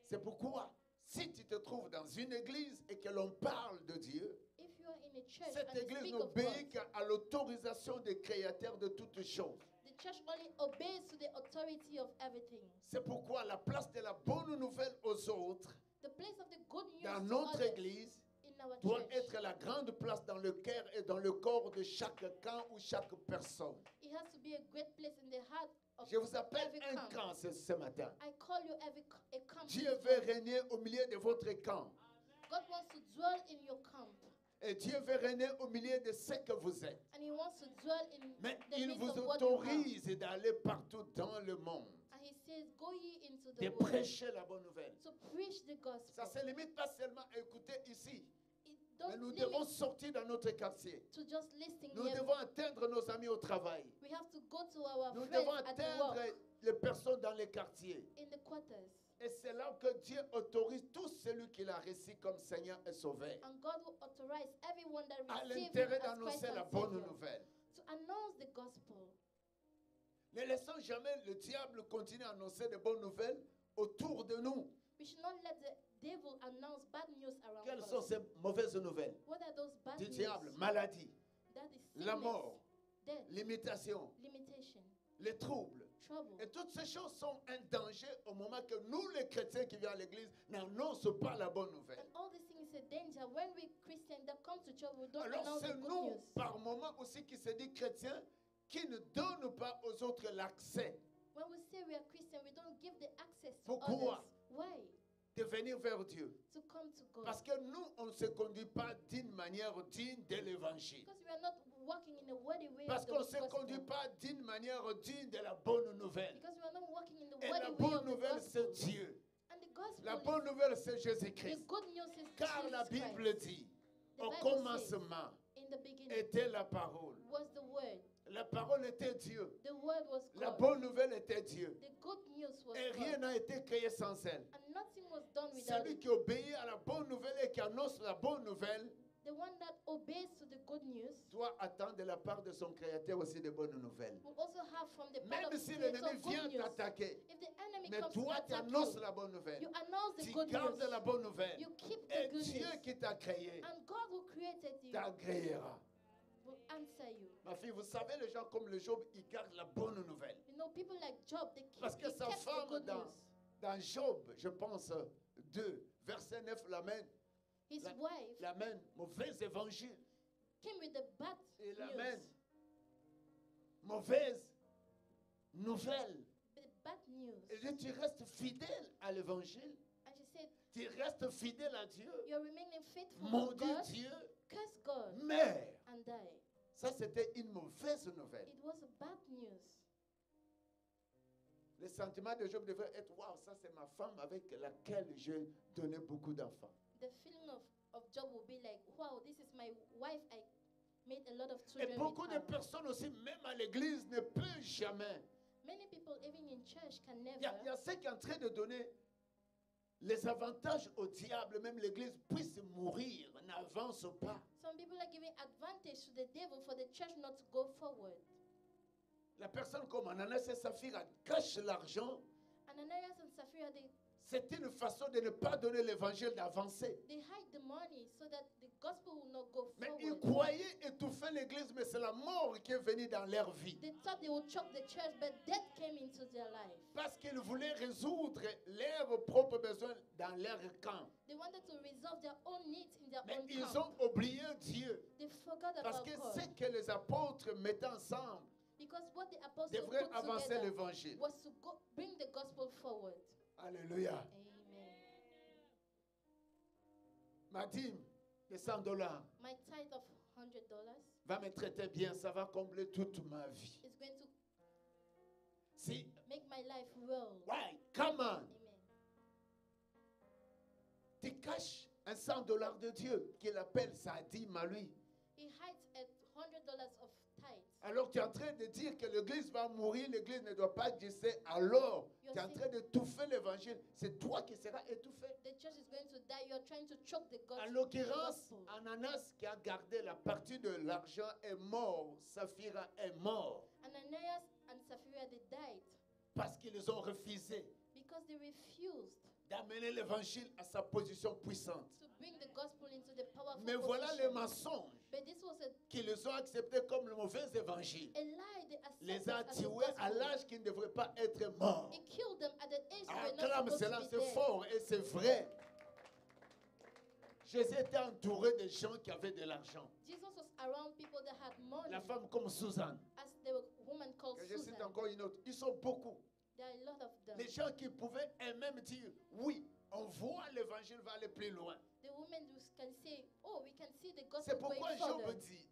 C'est pourquoi, si tu te trouves dans une église et que l'on parle de Dieu, If you are in a church cette and you église speak of n'obéit God, qu'à l'autorisation des créateurs de toutes choses. the church only obeys to the authority of everything. C'est pourquoi la place de la bonne nouvelle aux autres, The place of the good news dans to notre others église, in our doit church, être la grande place dans le cœur et dans le corps de chaque camp ou chaque personne. it has to be a great place in the heart of Je vous appelle every un camp. camp ce matin. I call you a camp. Dieu this veut morning. régner au milieu de votre camp. God wants to dwell in your camp. Et Dieu veut régner au milieu de ce que vous êtes. And he wants to dwell in Mais the il midst vous of what you are. autorise d'aller partout dans le monde, And he says, go ye into de the world prêcher la bonne nouvelle. to preach the gospel. Ça ne se limite pas seulement à écouter ici, It mais don't nous limit devons sortir dans notre quartier. to just listening Nous here. devons atteindre nos amis au travail. We have to go to our Nous friends devons at the atteindre work, les personnes dans les quartiers. in the quarters. Et c'est là que Dieu autorise tout celui qu'il a reçu comme Seigneur et Sauveur And God will authorize everyone that à receives him l'intérêt as Christ d'annoncer la and bonne Savior nouvelle. to announce the gospel. Ne laissons jamais le diable continuer à annoncer de bonnes nouvelles autour de nous. We should not let the devil announce bad news around Quelles us. sont ces mauvaises nouvelles? What are those bad Du news? diable, maladie, That is la sickness, mort, death, l'imitation, limitation, les troubles. trouble. Et toutes ces choses sont un danger au moment que nous, les chrétiens qui viennent à l'église, n'annonçons pas la bonne nouvelle. And all these things is a danger. When we Christians that come to church, we don't Alors announce the c'est good nous, news. par moment aussi, qui se dit chrétiens, qui ne donnent pas aux autres l'accès When we say we are Christian, we don't give the access to Pourquoi? others. Why? de venir vers Dieu. To come to God. Parce que nous, on ne se conduit pas d'une manière digne de l'évangile. Because we are not walking in a worthy way Parce of the qu'on ne se gospel. conduit pas d'une manière digne de la bonne nouvelle. Because we are not walking in the Et worthy la way bonne of the nouvelle, gospel. c'est Dieu. And the gospel La is, bonne nouvelle, c'est the Jésus-Christ. good news is Car Jesus la Bible Christ. dit, The au Bible commencement says, in the beginning était la parole. was the word. La parole était Dieu. The word was La God. bonne nouvelle était Dieu. The good news was Et rien God. n'a été créé sans elle. And nothing was done without Celui it. qui obéit à la bonne nouvelle et qui annonce la bonne nouvelle The one that obeys to the good news doit attendre de la part de son Créateur aussi de bonnes nouvelles. will also have from the part Même of si Creator l'ennemi good vient news. t'attaquer, If the enemy mais comes to toi tu attack annonces you, la bonne nouvelle. you announce the Tu good gardes news. la bonne nouvelle. You keep the Et good Dieu news. qui t'a créé And God who created you t'agréera. will answer you. Ma fille, vous savez, les gens comme le Job, ils gardent la bonne nouvelle. You know, people like Job, they keep, Parce que he sa kept the femme, good news. dans Job, je pense, 2, verset 9, l'amène, His la- wife l'amène, mauvais évangile. came with the bad Il news. amène, mauvaise nouvelle. The bad news. Et dit, tu restes fidèle à l'évangile. And she said, Tu restes fidèle à Dieu. you're remaining faithful to Maudit God, Dieu, curse God, mère. and die. Ça, c'était une mauvaise nouvelle. It was a bad news. Le sentiment de Job devait être, waouh, ça c'est ma femme avec laquelle j'ai donné beaucoup d'enfants. The feeling of Job will be like, wow, this is my wife. I made a lot of Et children beaucoup with de her. personnes aussi, même à l'église, ne peuvent jamais. Many people, even in church, can never. Il y a ceux qui sont en train de donner les avantages au diable, même l'église puisse mourir, n'avance pas. Some people are giving advantage to the devil for the church not to go forward. La personne comme Ananas et Saphira cache l'argent. Ananias and Sapphira, C'est une façon de ne pas donner l'évangile d'avancer. they hide the money so that the gospel will not go Mais ils forward. croyaient étouffer l'église, mais c'est la mort qui est venue dans leur vie. They thought they would choke the church, but death came into their life. Parce qu'ils voulaient résoudre leurs propres besoins dans leur camp. They wanted to resolve their own needs in their Mais own ils camp. ont oublié Dieu. They forgot Parce about que God. ce que les apôtres mettaient ensemble Because what the apostles devrait put avancer together l'évangile. was to go, bring the gospel forward. Alléluia. Amen. Ma dîme de $100 My tithe of $100 va me traiter bien, ça va combler toute ma vie. is going to Si, make my life well. ouais, come on. Amen. Tu caches un $100 de Dieu qu'il appelle sa dîme à lui. He hides at of tithes. Alors tu es en train de dire que l'église va mourir, l'église ne doit pas exister. Alors tu es en train d'étouffer l'évangile. C'est toi qui seras étouffé. The church is going to die. You're trying to choke the En gospel. l'occurrence, Ananas qui a gardé la partie de l'argent est mort. Saphira est mort. Ananias and Sapphira, they died Parce qu'ils ont refusé because they refused d'amener l'évangile à sa position puissante. to bring the gospel into the powerful Mais voilà position. les mensonges But this was qu'ils ont acceptés comme le mauvais évangile. a lie they Les accepted a as the tués à gospel. l'âge qu'ils ne devraient pas être morts. It killed them at the age they were Acclame not cela, supposed to be c'est dead. fort et c'est vrai. Jésus était entouré de gens qui avaient de l'argent. Jesus was around people that had money. La femme comme Suzanne, As the woman called que je cite Susan. encore une autre, ils sont beaucoup. There are a lot of them. Les gens qui pouvaient eux-mêmes dire, oui, on voit l'évangile va aller plus loin. The women who can say, oh, we can see the C'est gospel going pourquoi further. Job dit,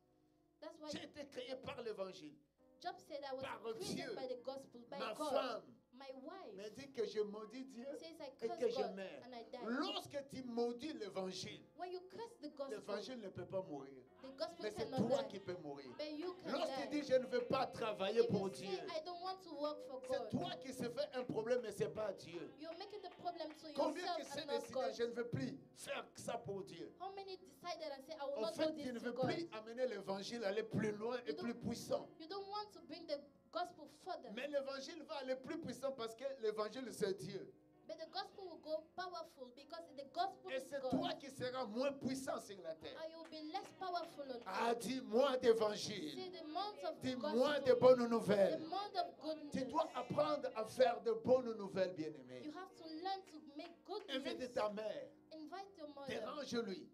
That's why j'ai été créé par l'évangile. Job said I was Par created Dieu, by the gospel, by Ma God. femme My wife me dit que je maudis Dieu says I et curse que je God meurs. and I die. Lorsque tu maudis l'évangile, When you curse the gospel, l'évangile ne peut pas mourir. the gospel Mais c'est cannot toi die. qui peux mourir. But you can Lorsque tu die. dis je ne veux pas travailler If pour you Dieu, say I don't want to work for c'est God, toi qui se fais un problème, mais ce n'est pas Dieu. you're making the problem to Combien qui yourself s'est and not décidé, God. je ne veux plus faire ça pour Dieu. How many decided and say I will En not fait, do tu this ne to veux God? plus amener l'évangile, aller plus loin et You don't- plus puissant. You don't want to bring the gospel further. Mais l'évangile va aller plus puissant parce que l'évangile c'est Dieu. But the gospel will go powerful because the gospel Et is c'est God. toi qui seras moins puissant sur la terre. And you'll be less powerful on Ah, earth. dis-moi See d'évangile. the month of Dis-moi gospel, de bonnes the nouvelles. month of good Tu news. dois apprendre à faire de bonnes nouvelles, bien-aimé. You have to learn to make good Invite news. ta mère. Invite your mother. Dérange-lui.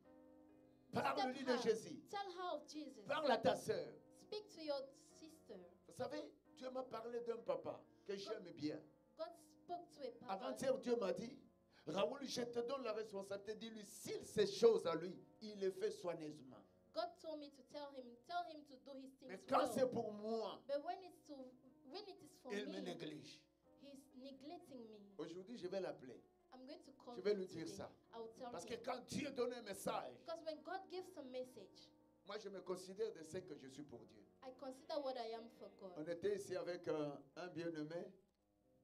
Step Parle-lui de her. Jésus. Tell her of Jesus. Parle à ta sœur. Speak to your sister. Vous savez, Dieu m'a parlé d'un papa que j'aime bien. God spoke to a papa. Avant-hier, Dieu m'a dit, Raoul, je te donne la responsabilité. Dis-lui, s'il ces choses à lui, il les fait soigneusement. God told me to tell him to do his Mais things quand well. c'est pour moi, But when it is for il me me, néglige. he's neglecting me. Aujourd'hui, je vais l'appeler. I'm going to call Je vais him lui dire today. ça. I will tell Parce que him. quand Dieu donne un message, Because when God gives a message, moi, je me considère de ce que je suis pour Dieu. I consider what I am for God. On était ici avec un bien-aimé,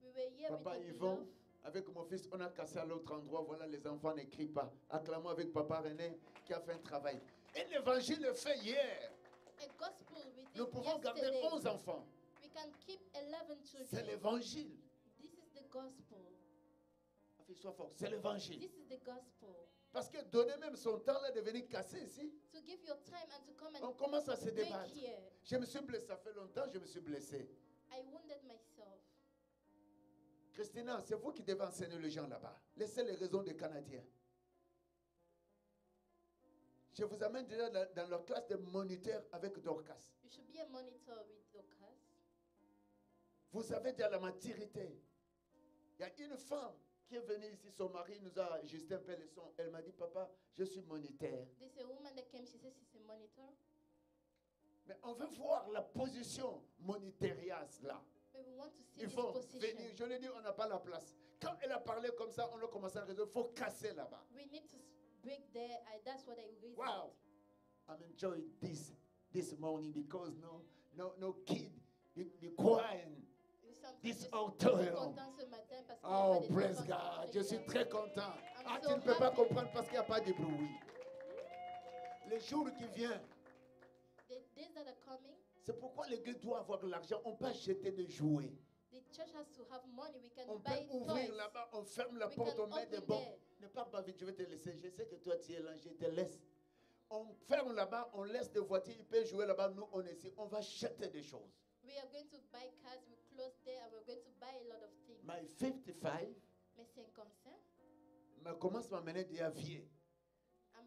We were here Papa with the Yvon. beloved. Avec mon fils, on a cassé à l'autre endroit. Voilà, les enfants n'écrivent pas. Acclamons avec Papa René qui a fait un travail. Et l'évangile est fait hier. A gospel we did Nous pouvons garder yesterday. 11 enfants. We can keep 11 C'est children. l'évangile. This is the gospel. Sois fort. C'est l'évangile. This is the gospel. Parce que donner même son temps là de venir casser ici, To give your time and to come on and commence à se break débattre. here. Je me suis blessé, ça fait longtemps, je me suis blessé. I wounded myself. Christina, c'est vous qui devez enseigner les gens là-bas. Laissez les raisons des Canadiens. Je vous amène déjà dans leur classe de moniteur avec Dorcas. You should be a monitor with Dorcas. Vous avez déjà la maturité. Il y a une femme qui est venue ici, son mari nous a ajusté un peu les sons. Elle m'a dit, papa, je suis moniteur. There's a woman that came, she says she's a monitor. Mais on veut voir la position monitariale là. But we want to see Il this faut position. venir. Je lui ai dit, on n'a pas la place. Quand elle a parlé comme ça, on a commencé à résoudre. Il faut casser là-bas. We need to break there. That's what I reasoned. Wow. I'm enjoying this morning because no kid be crying. Je suis en train This de- auditorium. je suis content ce matin parce qu'il y a Oh, pas des praise enfants qui God. sont Je suis chez très moi. content. Ah, I'm tu so ne peux pas happy. comprendre parce qu'il n'y a pas de bruit. Les jours qui viennent, The days that are coming, c'est pourquoi l'église doit avoir de l'argent. On peut acheter des jouets. the church has to have money. We can On peut buy ouvrir toys. là-bas, on ferme la We porte, can on met des open bancs. there. Ne parle pas vite, je vais te laisser. Je sais que toi tu es là, je te laisse. On ferme là-bas, on laisse des voitures, ils peuvent jouer là-bas. Nous, on est ici. On va acheter des choses. We are going to buy cars. We close there, and we're going to buy a lot of things. My 55 Mais 55, me commence à m'amener des aviers. I'm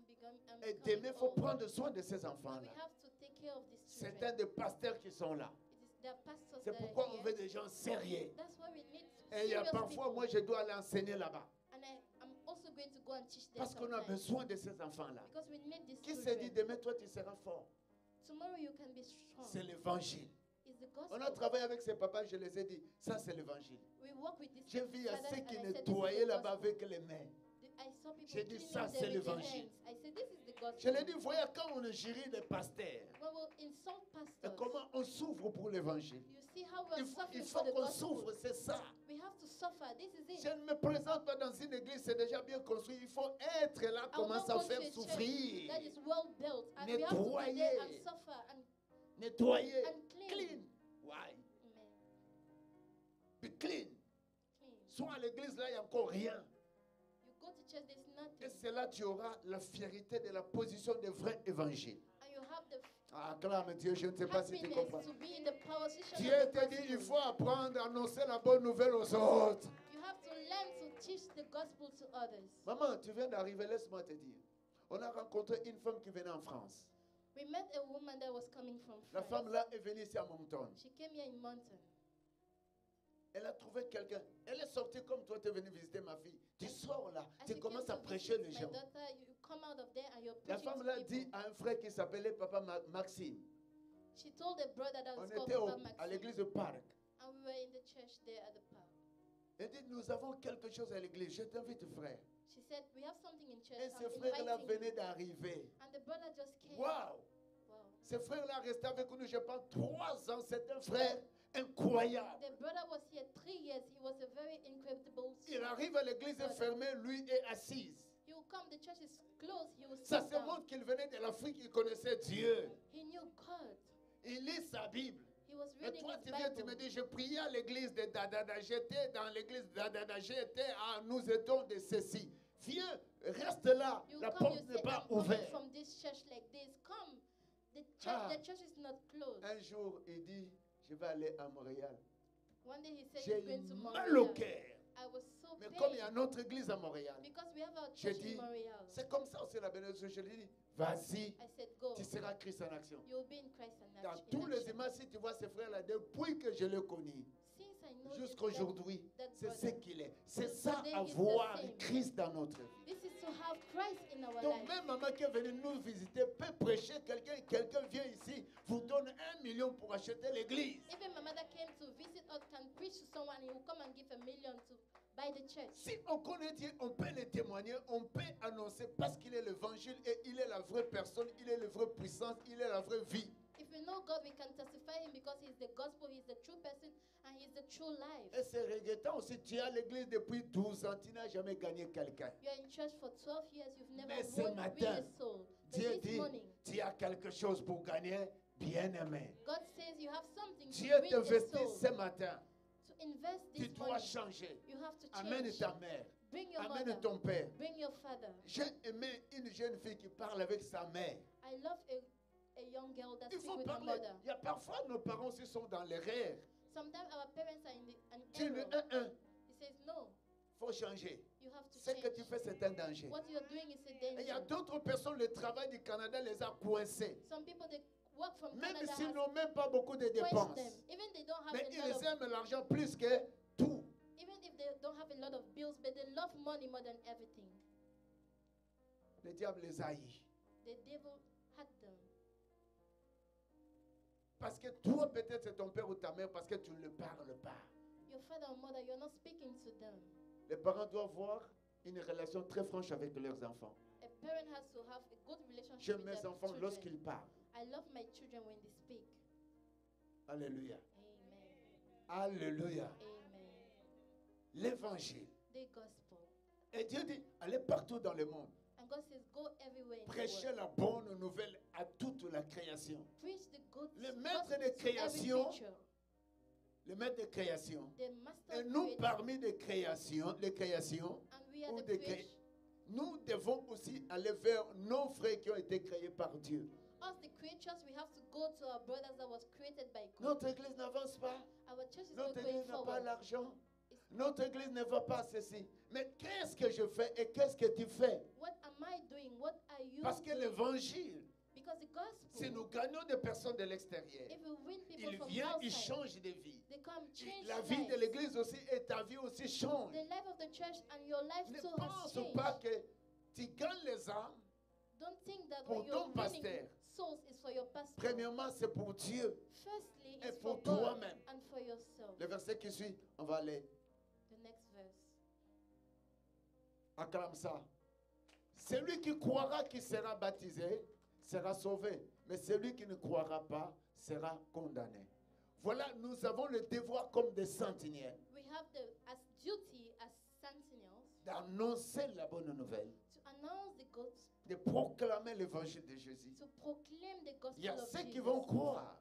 Et becoming demain, il faut old. prendre soin de ces And enfants-là. we have to take care of these C'est children. un des pasteurs qui sont là. It is their pastors C'est that are pourquoi on here. veut des gens sérieux. That's why we need Et il y a serious parfois, people. moi, je dois aller enseigner là-bas. And I'm also going to go and teach them Parce qu'on a sometimes. besoin de ces enfants-là. Because we need these Qui se children. dit demain, toi, tu seras fort? Tomorrow you can be strong. C'est l'évangile. It's the On a gospel. travaillé avec ces papas, je les ai dit, ça c'est l'évangile. We work with this. J'ai vu à fathers ceux and qui I said, this is nettoyaient the là-bas gospel. avec les mains. I saw people J'ai dit, cleaning ça, them c'est with their l'évangile. hands. I said, this is the gospel. Je l'ai dit, voyez, quand on injurie les pasteurs, When we insult et pastors, comment on souffre pour l'évangile. you see how we are Il suffering faut for the qu'on gospel. souffre, c'est ça. We have to suffer. This is it. Je ne me présente pas dans une église, c'est déjà bien construit. Il faut être là, I will commence not à go to faire a church souffrir, that is well built, and we have to be there and Nettoyer. suffer and nettoyer, and clean. clean. Why? Amen. Be clean. Clean. Soit à l'église, là, il n'y a encore rien. You go to church, there's nothing, Et c'est là que tu auras la fierté de la position des vrais évangiles. and you have the Acclame Dieu, je ne sais pas si tu happiness comprends. to be in the position Dieu of the te dit, il gospel. faut apprendre à annoncer la bonne nouvelle aux autres. You have to learn to teach the gospel to others. Maman, tu viens d'arriver, laisse-moi te dire. On a rencontré une femme qui venait en France. We met a woman that was coming from La France. femme là est venue ici à Moncton. She came here in Mountain. Elle a trouvé quelqu'un. Elle est sortie comme toi, tu es venu visiter ma fille. Tu sors là, As tu she commences came à to prêcher visit les my gens. daughter, you come out of there and you're La preaching femme to là people. dit à un frère qui s'appelait Papa Maxime. She told a brother that On was called était Papa à Maxime, l'église de Parc. and we were in the church there at the park. Elle dit, nous avons quelque chose à l'église. Je t'invite, frère. She said, we have something in church. Et I'm ce frère-là inviting venait you. d'arriver. And the brother just came. Waouh! Wow. Ce frère-là resté avec nous, je pense, 3 ans. C'est un frère incroyable. The brother was here 3 years. He was a very incredible Il soul. arrive à l'église est fermée, lui est assis. He will come, the church is closed. He will Ça sit se down. montre qu'il venait de l'Afrique, il connaissait Dieu. He knew God. Il lit sa Bible. He was Mais reading toi, his tu viens, tu me Bible. dis, je priais à l'église de Dadada, j'étais dans l'église de Dadada, nous étions de ceci. Viens, reste là, You la come, you porte say, n'est pas I'm coming ouverte. from this church like this. Come. Ah. The church is not closed. Un jour, il dit, je vais aller à Montréal. One day he said J'ai he's going to mal au Montreal. cœur. I was so Mais comme il y a pained notre église à Montréal, because we have our j'ai church dit, in Montreal. c'est comme ça aussi la bénédiction. Je lui ai dit, vas-y, I said, go. tu seras Christ en action. You'll be in Christ and Dans action. tous les images, si tu vois ces frères-là, depuis que je les connais, Since I know jusqu'à aujourd'hui, that c'est ce brother, qu'il est. C'est So ça, today he's the avoir same. Christ dans notre vie. this is to have Christ in our Donc life. même maman qui est venue nous visiter peut prêcher quelqu'un vient ici, vous donne 1 million pour acheter l'église. Even my mother came to visit us, can preach to someone, he will come and give $1 million to buy the church. Si on connaît Dieu, on peut le témoigner, on peut annoncer parce qu'il est l'évangile et il est la vraie personne, il est la vraie puissance, il est la vraie vie. If we know God, we can testify him because he's the gospel, he's the true person, and he's the true life. Et c'est regrettant aussi, tu es à l'église depuis 12 ans, tu n'as jamais gagné quelqu'un. You're in church for 12 years, you've never Mais ce won matin, a soul. But Dieu this dit, morning, tu as quelque chose pour gagner, bien-aimé. God says you have something Dieu to win a t'investit soul. ce matin. To invest Tu this dois money, changer. you have to Amène change. ta mère. Bring your Amène mother. ton père. Bring your father. J'ai aimé une jeune fille qui parle avec sa mère. I love a young girl that Il speaks faut with her parler. mother. Il y a parfois nos parents aussi sont dans l'erreur. Sometimes our parents are in an Tu le error. 1-1, He says, no, faut changer. you have to Ce que tu change. fais, c'est un danger. What you're doing is a Et il y a danger. d'autres personnes, le travail du Canada les a coincés. Some people, they work from Même Canada s'ils has n'ont même pas beaucoup de quenched dépenses. them. Even they don't have Mais a lot ils of, aiment l'argent plus que tout. even if they don't have a lot of bills, but they love money more than everything. Le diable les haït. The devil had them. Parce que toi, peut-être, c'est ton père ou ta mère, parce que tu ne le parles pas. Your father or mother, you're not speaking to them. Les parents doivent avoir une relation très franche avec leurs enfants. A parent has to have a good relationship J'aime with mes their enfants children. lorsqu'ils parlent. I love my children when they speak. Alléluia. Amen. Alléluia. Amen. L'évangile. The gospel. Et Dieu dit, allez partout dans le monde. And God says, go everywhere in the Prêchez world. la bonne nouvelle à toute la création. Preach the good Le maître gospel de to every création, creature. le maître de création. The master Et nous, creator. parmi les créations, And we are ou the des creation. nous devons aussi aller vers nos frères qui ont été créés par Dieu. Us, the creatures, we have to go to our brothers that was created by God. Notre église n'avance pas. Our church is not Notre going église n'a pas forward. l'argent. Notre église ne va pas ceci. Mais qu'est-ce que je fais et qu'est-ce que tu fais? What am I doing? What are you Parce que doing? l'évangile, Because the gospel, si nous gagnons des personnes de l'extérieur, if we win people il from vient, il outside, change de vie. they come change La vie de lives. l'église aussi et ta vie aussi change. The life of the church and your life Ne too has pense changed. pas que tu gagnes les âmes. Don't think that pour when you're ton winning pasteur. souls is for your pastor. Premièrement, c'est pour Dieu. Firstly, Et it's pour for God toi-même. and for yourself. Le verset qui suit, on va aller. The next verse. Acclame ça. Celui qui croira qui sera baptisé sera sauvé. Mais celui qui ne croira pas sera condamné. Voilà, nous avons le devoir comme des sentinelles We have as duty as sentinels d'annoncer la bonne nouvelle, to announce the good, de proclamer l'évangile de Jésus. to proclaim the Il y a gospel of ceux qui Jesus. vont croire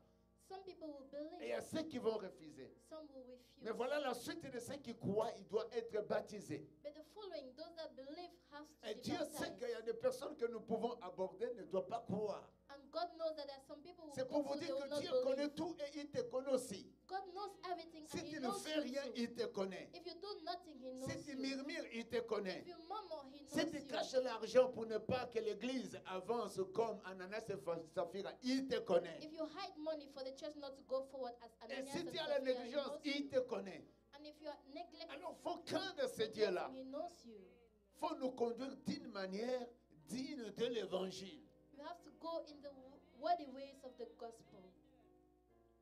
Some people will et il y a believe, ceux qui vont refuser. some will refuse. Mais voilà la suite de ceux qui croient, ils doivent être baptisés. But the following, those that believe have Et to be Dieu sait baptized. qu'il y a des personnes que nous pouvons aborder ne doivent pas croire. And God knows that there are some people who C'est go pour vous through, dire they will que not Dieu believe. connaît tout et il te connaît aussi. God knows everything Si and He tu ne knows fais you rien, too. il te connaît. If you do nothing, He knows Si tu you. murmures, il te connaît. If you murmur, He Si knows tu you. caches l'argent pour ne pas que l'église avance comme Ananas et Saphira, il te connaît. If you hide money for the church not to go forward as Et Ananias si and tu as la Sapphira, He négligence, knows il you. te connaît. And if you are neglecting, Alors, il faut craindre ce Dieu-là. He knows you. Il faut nous conduire d'une manière digne de l'évangile. You have to go in the worthy ways of the gospel.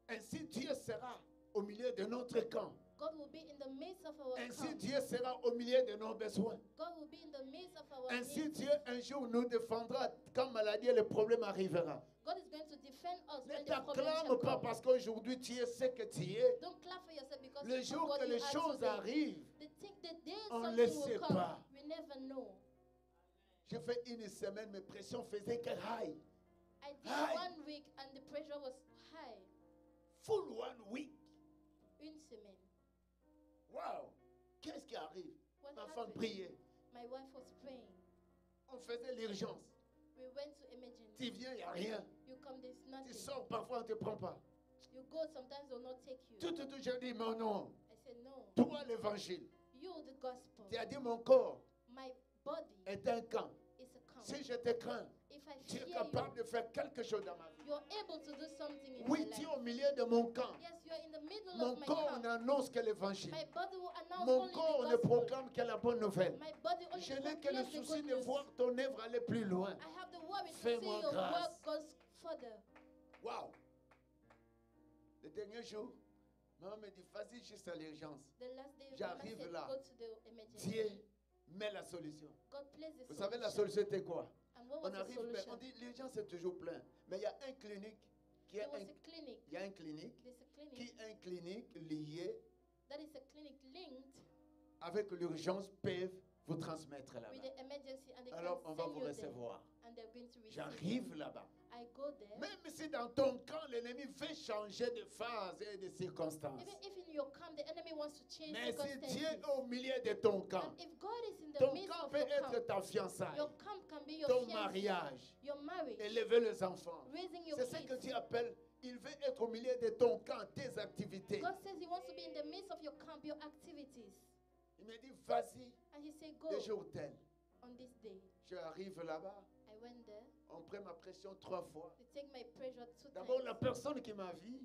Ainsi, Dieu sera au milieu de notre camp. God will be in the midst of our Ainsi, camp. Dieu sera au milieu de nos besoins. God will be in the midst of our Ainsi, needs. Dieu un jour nous défendra quand maladie et le problème arrivera. God is going to defend us Ne when the problem t'acclame shall pas come. parce qu'aujourd'hui tu es ce que tu es. Don't clap for yourself because Le of jour what que you les are choses today. arrivent, The day on something le will sait come, pas. we never know. j'ai fait une semaine, mes pressions faisaient que high. I did Aye. 1 week and the pressure was high. Full 1 week. Une semaine. Wow. Qu'est-ce qui arrive? What Ma femme happened? priait. My wife was praying. On faisait l'urgence. We went to Tu emergency. viens, il n'y a rien. You come, there's Tu nothing. sors, parfois on ne te prend pas. You go, sometimes they'll not take you. Tout, j'ai dit, mais non. I said, no. Toi, l'évangile. You, the gospel. Tu as dit, mon corps My body est un camp. is a camp. Si je te crains, If I tu es fear capable you, de faire quelque chose dans ma vie. you're able to do something in Oui, my tu es life. au milieu de mon camp. Yes, you are in the middle Mon of my corps camp. n'annonce que l'évangile. My body will announce Mon only corps the ne gospel. proclame que la bonne nouvelle. My body only Je n'ai que le proclaims the souci good de news. voir ton œuvre aller plus loin. I have the worry to see Fais-moi your grâce. work goes further. Wow. Le dernier jour, maman me dit, vas-y juste à l'urgence. The last day, Mama J'arrive said, là. go to the emergency. Dieu met la solution. God plays the Vous savez, la solution. solution était quoi? And what On was the arrive, mais solution? on dit, l'urgence est toujours plein. Mais il y a un clinique qui est There was un, a clinic. il y a un clinique There's a qui clinic. est un clinique lié That is a clinic linked avec l'urgence peuvent vous transmettre là-bas. with the emergency and they Alors on can va send vous you there. recevoir. And they're going to receive you. J'arrive là-bas. I go there. Même si dans ton camp, l'ennemi veut changer de phase et de circonstances. Even if in your camp the enemy wants to change Mais si circumstances. Dieu est au milieu de ton camp, And if God is in the ton midst camp of peut your être camp, ta fiançaille, your camp can be your ton fiancé, mariage, your marriage, élever les enfants. raising your C'est ce que kids. Dieu appelle, il veut être au milieu de ton camp, tes activités. God says He wants to be in the midst of your camp, your activities. Il me dit, vas-y, And He said, go le jour tel. on this day. J'arrive là-bas, I went there. on prend ma pression 3 fois. They take my pressure 2 D'abord, times. la personne qui m'a vu,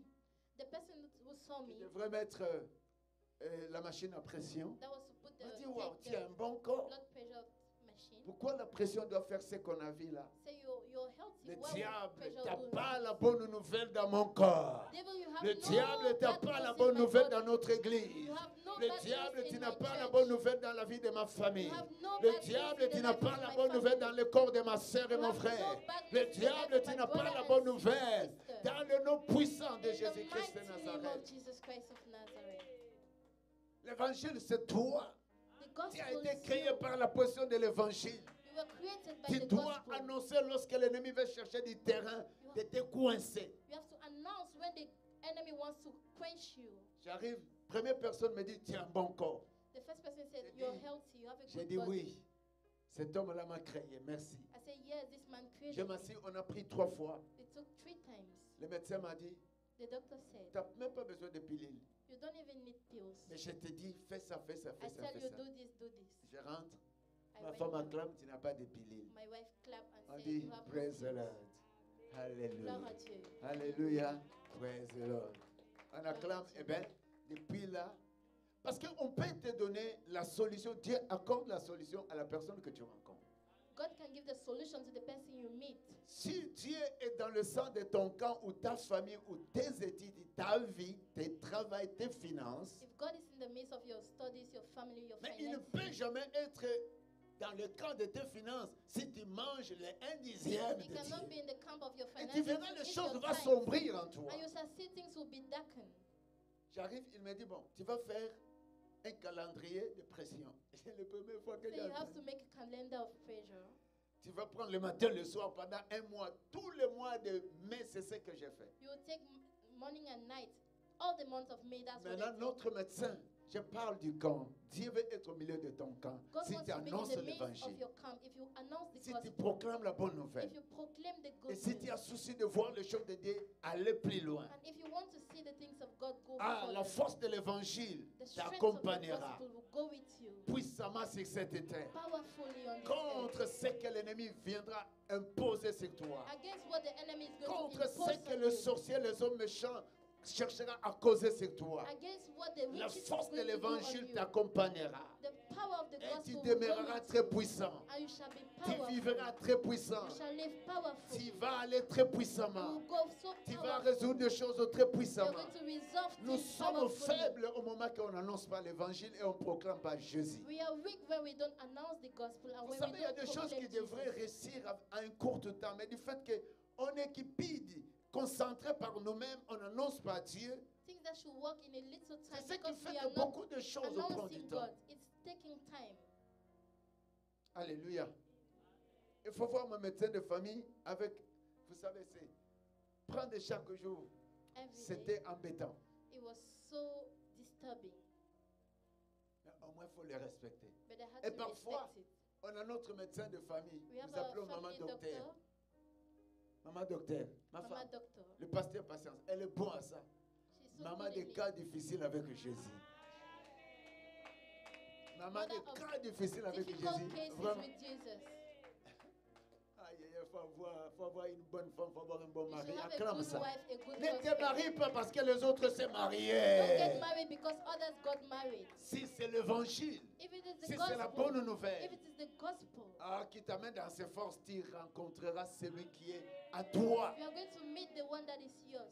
The person who saw qui me, devrait mettre la machine à pression, that was to put the, m'a dit, waouh, take tu as the un bon corps. blood pressure machine. Pourquoi la pression doit faire ce qu'on a vu là? Say you're healthy. Le Why would diable pressure n'a do pas that? la bonne nouvelle dans mon corps. Devil, you have Le no diable n'a bad pas la news bonne in my nouvelle body. dans notre église. You have no Le bad diable, news tu in n'as my pas la church. bonne nouvelle dans la vie de ma famille. You have no Le bad news diable, in tu the n'as life pas of la my bonne nouvelle family. dans le corps de ma sœur et You mon have frère. no bad Le news in the life diable, of tu my n'as pas brother la and bonne nouvelle sister. dans le nom puissant de In the Jésus-Christ de mighty name of Nazareth. Jesus Christ of Nazareth. L'évangile, c'est toi. The Tu as gospel été is créé you. par la position de l'évangile. You were created by Tu the dois gospel. annoncer lorsque l'ennemi veut chercher du terrain, de te coincer. You have to announce when the enemy wants to quench you. J'arrive, première personne me dit, tu as un bon corps. The first person said, J'ai you're dit- healthy, you have a J'ai good dit body. oui. Cet homme-là m'a créé, merci. I said, yes, this man Je created me. m'assis, on a pris 3 fois. It took 3 times. Le médecin m'a dit, The doctor said, tu n'as même pas besoin de pilules. you don't even need pills. Mais je te dis, fais ça, fais ça, I fais ça, tell fais you, ça. do this, do this. Je rentre, I ma went femme down. acclame, tu n'as pas de pilules. My wife clapped On and said, dit, you have no praise the pills. Lord. Alléluia. Gloire à Dieu. Alléluia. Praise the Lord. On acclame, eh bien, depuis là, parce qu'on peut te donner la solution. Dieu accorde la solution à la personne que tu rencontres. God can give the solution to the person you meet. Si Dieu est dans le sang de ton camp ou ta famille ou tes études, ta vie, tes travaux, tes finances, If God is in the midst of your studies, your family, your mais il ne finances, peut jamais être dans le camp de tes finances si tu manges les 1/10 You de cannot Dieu. be in the camp of your Et finances. tu verras, les if choses your vont tithes, sombrir en toi. and you shall see things will be darkened. J'arrive, il me dit, bon, tu vas faire un calendrier de pression. C'est la première fois que So you have j'ai. to make a calendar of pressure. Tu vas prendre le matin, le soir, pendant un mois. Tous les mois de mai, c'est ce que j'ai fait. You will take morning and night. All the months of May, that's what Maintenant, I did. notre médecin, je parle du camp. Dieu veut être au milieu de ton camp. God Si wants tu to be in annonces the midst l'évangile, of your camp. If you announce the si tu gospel, proclames la bonne nouvelle, if you proclaim the good et si news, tu as souci de voir les choses de Dieu aller plus loin, and if you want to see the things of God go ah, la further, force de l'évangile the strength of the t'accompagnera gospel will go with you puissamment sur cette terre powerfully on this earth. contre ce que l'ennemi viendra imposer sur toi, Against what the enemy is going contre to ce impose que on le you. sorcier, les hommes méchants cherchera à causer sur toi. Against what the La witches is force de going to do on l'évangile you. t'accompagnera The power of the et gospel tu will go demeureras with très you, puissant. and you shall be Tu powerful. vivras très puissant. You shall live powerfully. Tu vas aller très You puissamment. will go so Tu vas powerful. résoudre des choses très You're puissamment. going to resolve Nous things sommes powerfully. faibles au moment qu'on n'annonce pas l'évangile et on proclame pas Jésus. We are weak when we don't announce the gospel and Vous when savez, we il y a don't des choses qui proclaim devraient Jesus. réussir à un court temps, mais du fait qu'on est cupide, concentré par nous-mêmes, on n'annonce pas Dieu. Things that should work in a little C'est time ce qui because fait we que are not beaucoup de choses prennent du announcing temps. God. It's taking time. Alléluia. Il faut voir mon médecin de famille avec, vous savez, c'est prendre chaque jour. Every day. C'était embêtant. It was so disturbing. Mais au moins, il faut les respecter. But I had Et to parfois, respect it. on a notre médecin de famille. We have Nous appelons our maman family docteur. doctor, Maman docteur. Ma Mama femme, doctor. le pasteur patience. Elle est bonne à ça. She's so Maman good des in it. cas difficiles avec Jésus. Maman Mother des of cas difficiles avec Difficult Jésus. cases Vraiment. with Jesus. Aïe, il faut avoir une bonne femme, il faut avoir un bon You mari. should have a Acclame good ça. wife, a good Ne te husband. marie pas parce que les autres s'est Don't mariés. get married because others got married. Si c'est l'évangile, If it is the si c'est la gospel, bonne if nouvelle, it is the gospel, ah, qui t'amène dans ses forces, tu rencontreras celui qui est à toi. you are going to meet the one that is yours.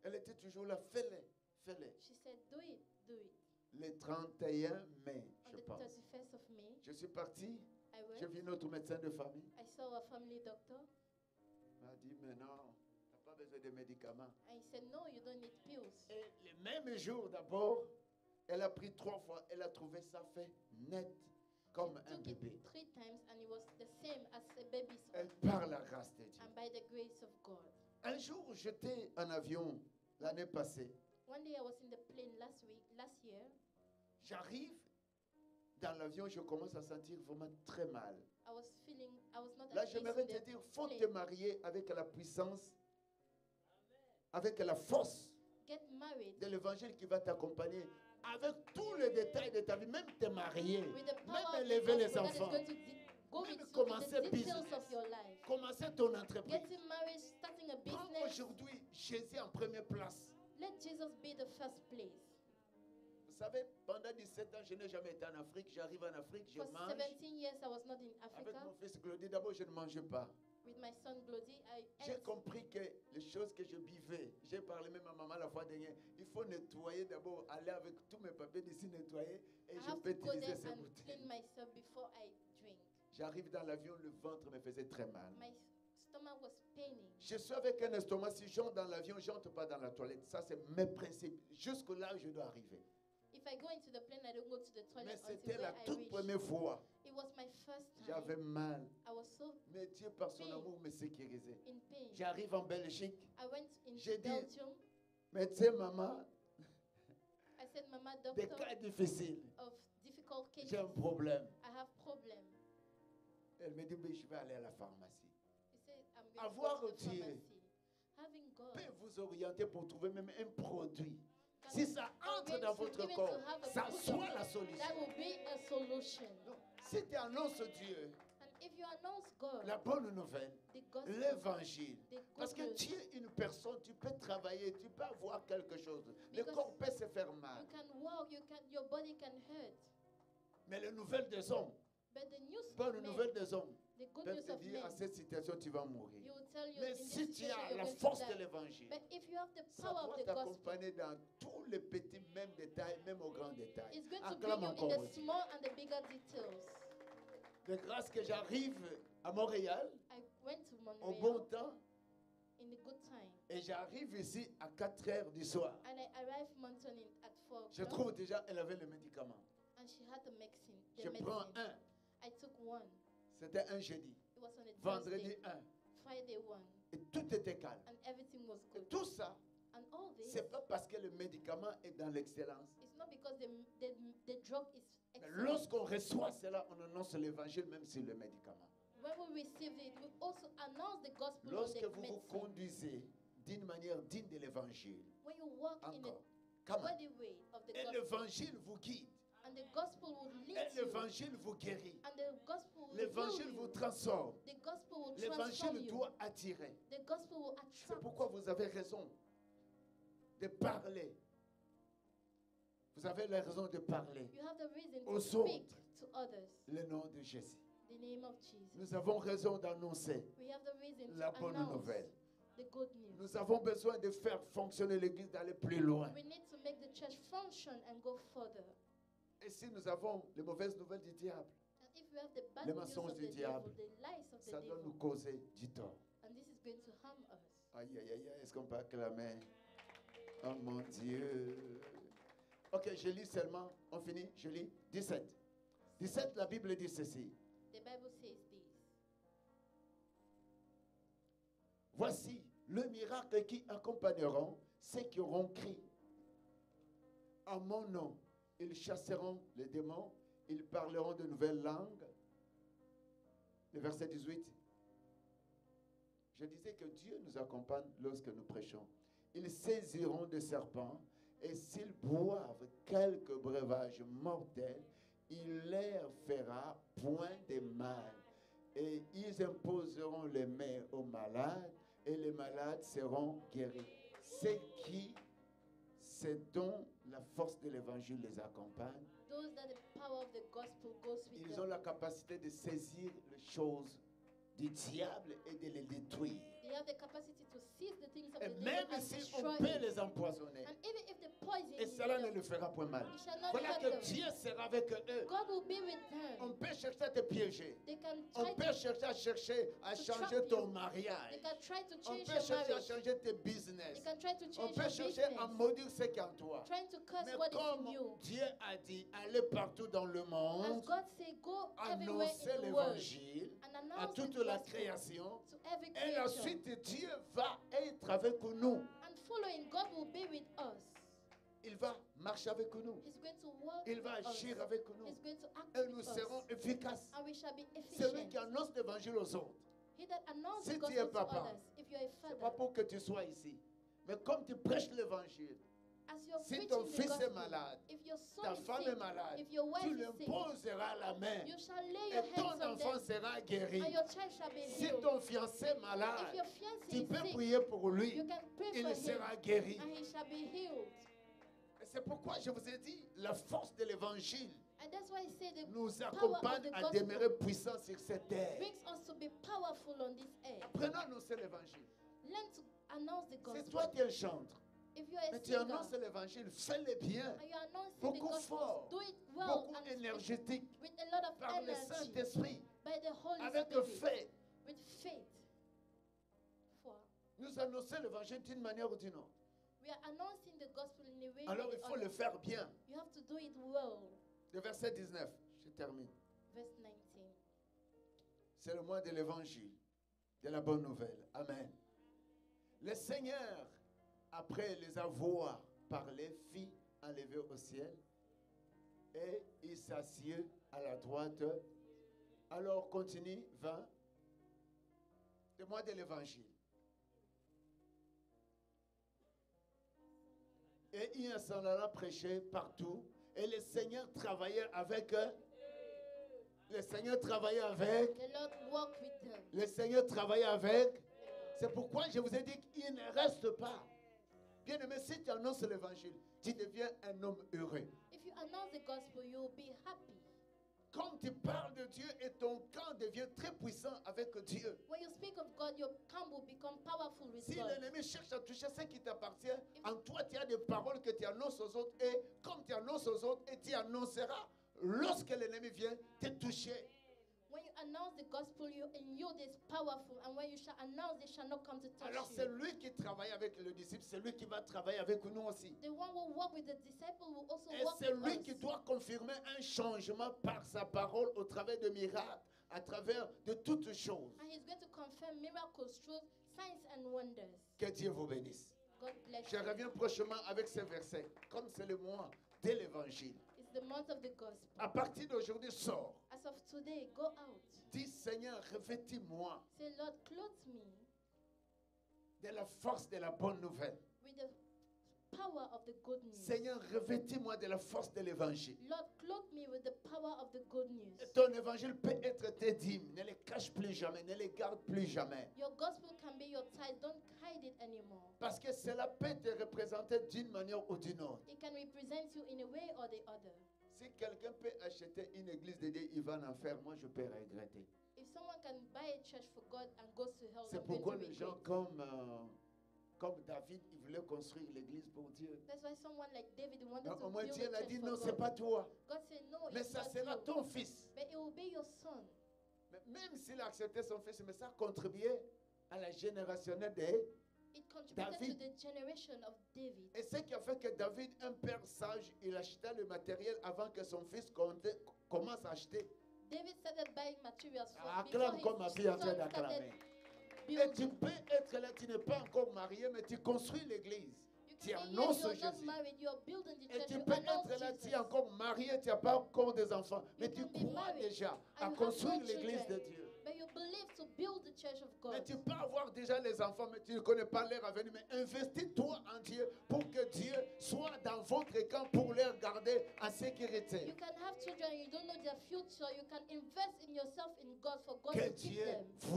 Elle était toujours là, fais-le, fais-le. She said, do it, do it. Le 31 mai, On je the pense. 31st of May, Je suis parti, I j'ai went, vu notre médecin de famille. I saw a family doctor, Il m'a dit, mais non, tu n'as pas besoin de médicaments. and he said, no, you don't need pills. Et le même jour d'abord, elle a pris 3 fois, elle a trouvé ça fait net, comme She un took it bébé. 3 times, and it was the same as a baby's Elle own. par la grâce de Dieu. And by the grace of God. Un jour, j'étais en avion l'année passée. One day I was in the plane last year. J'arrive dans l'avion, je commence à sentir vraiment très mal. I was not Là, at peace j'aimerais in te the dire, faut te plane. marier avec la puissance, avec la force Get married de l'évangile qui va t'accompagner, avec tous les détails de ta vie, même te marier, with the power même of the élever les gospel that is enfants, going to go Même with you in commencer the details business. of your life. commencer ton entreprise. Getting married, starting a Prends business. aujourd'hui Jésus en première place. Let Jesus be the first place. Vous savez, pendant 17 ans, je n'ai jamais été en Afrique. J'arrive en Afrique, je For mange. 17 years, I was not in Avec Africa. mon fils Glody, d'abord, je ne mangeais pas. With my son Glody, I J'ai ate. compris que les choses que je buvais, j'ai parlé même à maman la fois dernière, il faut nettoyer d'abord, aller avec tous mes papiers d'ici nettoyer et I je have peux to go utiliser there ces and bouteilles. clean myself before I drink. J'arrive dans l'avion, le ventre me faisait très mal. My stomach was paining. Je suis avec un estomac, si j'entre dans l'avion, j'entre pas dans la toilette. Ça, c'est mes principes. Jusque-là, je dois arriver. If I go into the plane, I don't go to the Mais toilet until c'était where la I toute reach. première fois. It was my first time. J'avais mal. I was so Mais Dieu, par son Pain. amour, me sécurisait. in pain. J'arrive en Belgique. I went in J'ai dit, Belgium. Médecin, maman, I said, Mama, des doctor cas difficiles. of difficult cases. J'ai un problème. I have problem. Elle me dit, mais je vais aller à la pharmacie. He said, I'm going Avoir to go to the Dieu pharmacy. Having God. Peut vous orienter pour trouver même un produit. can Si ça entre convince dans you votre even corps, to have a ça good soit doctor. la solution. That will be a solution. Donc, si tu annonces Dieu, And if you announce God, la bonne nouvelle, the gospel, l'évangile, the parce que good tu es une personne, tu peux travailler, tu peux avoir quelque chose. Le Because corps peut se faire mal. you can walk, your body can hurt. Mais les nouvelles des hommes, But the news bonne men, nouvelle des hommes, The good Peut news te of dire, à men. cette situation, tu vas mourir. He will tell you Mais in this si tu situation as you're la going to force de die. l'évangile, But if you have the ça power of doit the gospel, t'accompagner dans tous les petits, même détails, même aux grands détails. it's going to Acclame bring you in encore the Dieu. small and the bigger details. De grâce que j'arrive à Montréal I went to au Montreal bon temps in the good time, et j'arrive ici à 4 heures du soir. and I arrived Moncton at 4 Je o'clock, trouve déjà elle avait le médicament. and she had the medicine. Je prends un. I took one. C'était un jeudi. It was on a Vendredi Thursday, un. Friday one, Et tout était calme. and everything was Et good. tout ça, And all this, c'est pas parce que le médicament est dans l'excellence. it's not because the drug is Mais excellent. lorsqu'on reçoit cela, on annonce l'évangile même sur le médicament. When we receive it, we also announce the gospel on Lorsque the vous vous medicine. conduisez d'une manière digne de l'évangile, When you walk in encore, a comment? worthy way of the Et gospel, l'évangile vous guide. and the gospel will lead Et you, l'évangile vous guérit. and the gospel will L'évangile heal vous you. transforme. The gospel will transform L'évangile you. doit attirer. The gospel will C'est attract. pourquoi vous avez raison de parler. Vous avez la raison de parler You have the reason to aux speak autres to others le nom de Jésus. the name of Jesus. Nous avons raison d'annoncer We have the reason la to bonne announce nouvelle. the good news. Nous avons besoin de faire fonctionner l'Église, d'aller plus loin. We need to make the church function and go further. Et si nous avons les mauvaises nouvelles du diable, And if we have the bad Les news mensonges of du the diable, devil, the lies of the ça doit devil, nous causer du tort. and this is going to harm us. Aïe, aïe, aïe, est-ce qu'on peut acclamer? Oh mon Dieu. Ok, je lis seulement, on finit, je lis 17. 17, la Bible dit ceci. The Bible says this. Voici le miracle qui accompagneront ceux qui auront crié. En mon nom, ils chasseront les démons, ils parleront de nouvelles langues. Le verset 18. Je disais que Dieu nous accompagne lorsque nous prêchons. Ils saisiront des serpents et s'ils boivent quelques breuvages mortels, il leur fera point de mal. Et ils imposeront les mains aux malades et les malades seront guéris. C'est dont la force de l'évangile les accompagne. Those that the power of the gospel goes with Ils them. ont la capacité de saisir les choses du diable et de les détruire. They have the capacity to seize the things of Et the devil même and si destroy on peut it. les empoisonner, And even if the poison et is cela ne them, le fera point mal. it shall not Voilà hurt que them. Dieu sera avec eux. God will be with On them. peut chercher à te piéger. They can On try peut to, chercher à to changer trap ton you. mariage. They can try to On change peut your chercher à marriage. changer tes They business. can try to On change peut your chercher à business. maudire ce qui est en toi. Trying to curse Mais what is in comme you. Dieu a dit, allez partout dans le As monde, God say, go everywhere annoncer in the world l'évangile and à announce toute the la gospel création. to every Et creature. ensuite, Dieu va être avec nous. And following, God will be with us. Il va marcher avec nous. He's going to walk Il va with us. agir avec nous. He's going to act Et with nous us. serons efficaces. And we shall be Celui efficient. qui annonce l'évangile aux autres. He that announces Si the tu es gospel to papa, others, if you're a Ce n'est pas father, pour que tu sois ici. Mais comme tu prêches l'évangile, as you're si preaching ton the fils est gospel, malade, if your son ta is femme sick, est malade, if your wife tu is lui sick, imposeras la main. you shall lay Et your ton hands on enfant them, sera guéri. and your child shall be Si healed. ton fiancé est malade, If your fiancé tu is peux sick, prier pour lui. you can pray Il for him, sera guéri. and he shall be healed. Et c'est pourquoi je vous ai dit, la force de l'évangile And that's why I say the nous power of accompagne the à gospel demeurer puissants sur cette terre. brings us to be powerful on this earth. Apprenons à annoncer l'évangile. Learn to announce the C'est gospel. toi qui es un chantre. If you are a Mais tu singer annonces l'évangile, fais-le bien. and you are announcing the Beaucoup gospel, fort, do it well beaucoup and énergétique, with a lot of par le energy, Saint-Esprit, by the Holy avec Spirit, fait. with faith. For Nous annonçons l'évangile d'une manière ou d'une autre. we are announcing the gospel in a way. Alors or il the faut le other. faire bien. You have to do it well. Le verset 19, je termine. Verse 19. C'est le mois de l'évangile, de la bonne nouvelle. Amen. Le Seigneur, après les avoir parlé, fit enlever au ciel et il s'assied à la droite. Alors continue, 20. Le mois de l'évangile. Et il s'en alla prêcher partout. Et le Seigneur travaillait avec eux. Le Seigneur travaillait avec. The Lord walked with them. Le Seigneur travaillait avec. C'est pourquoi je vous ai dit qu'il ne reste pas. Bien aimé, si tu annonces l'évangile, tu deviens un homme heureux. If you announce the gospel, you will be happy. Comme tu parles de Dieu et ton camp devient très puissant Dieu. When you speak of God, your camp will become powerful with Si God. l'ennemi cherche à toucher ce qui t'appartient, en toi tu as des paroles que tu annonces aux autres, et comme tu annonces aux autres, et tu annonceras lorsque l'ennemi vient te toucher. When you announce the gospel, in you is powerful, and when you shall announce, they shall not come to touch Alors you. c'est lui qui travaille avec le disciple, c'est lui qui va travailler avec nous aussi. The one who walk with the disciple will also Et walk c'est with lui us. qui doit confirmer un changement par sa parole au travers de miracles, à travers de toutes choses. And he's going to confirm miracles, truth, signs and wonders. Que Dieu vous bénisse. God bless Je you. reviens prochainement avec ces versets, comme c'est le mois de l'évangile. It's the month of the gospel. À partir d'aujourd'hui, sors. As of today, go out. Dis, Seigneur, revêtis-moi Say, Lord, clothe me de la force de la bonne nouvelle. with the power of the good news. Seigneur, revêtis-moi de la force de l'évangile. Lord, clothe me with the power of the good news. Ton évangile peut être tes dîmes. Ne les cache plus jamais, ne les garde plus jamais. Your gospel can be your tithe. Don't hide it anymore. Parce que cela peut te représenter d'une manière ou d'une autre. It can represent you in a way or the other. Si quelqu'un peut acheter une église de Dieu, il va en faire. Moi, je peux regretter. If someone can buy a church for God and goes to hell, C'est I'm going pourquoi to les gens regret. comme David, ils voulaient construire l'église pour Dieu. That's why someone like David wanted Mais to au moins build Dieu a l'a church dit, for non, c'est God. pas toi. God said, no, Mais it's ça not sera you. ton fils. But it will be your son. Mais même s'il a accepté son fils, mais ça a contribué à la générationnelle des... It contributed David. to the generation of David. Et ce qui a fait que David, un père sage, il achetait le matériel avant que son fils commence à acheter. David started buying materials Acclame comme ma fille est en train son started d'acclamer. Et tu building. peux être là, tu n'es pas encore marié, mais tu construis l'église. You Tu can be here, annonces you're not Jésus. married, you're building the Et church, tu you peux announce être là, tu es Jesus. encore marié, tu n'as pas encore des enfants, mais You tu can be crois married déjà à and you have construire no l'église de children. Dieu. But you believe to build the church of Mais God. tu peux avoir déjà les enfants, mais tu ne connais pas leur avenir. Mais investis-toi en Dieu pour que Dieu soit dans votre camp pour les garder en sécurité. You can have children and you don't know their future. You can invest in yourself in God for God Que to keep Dieu them. vous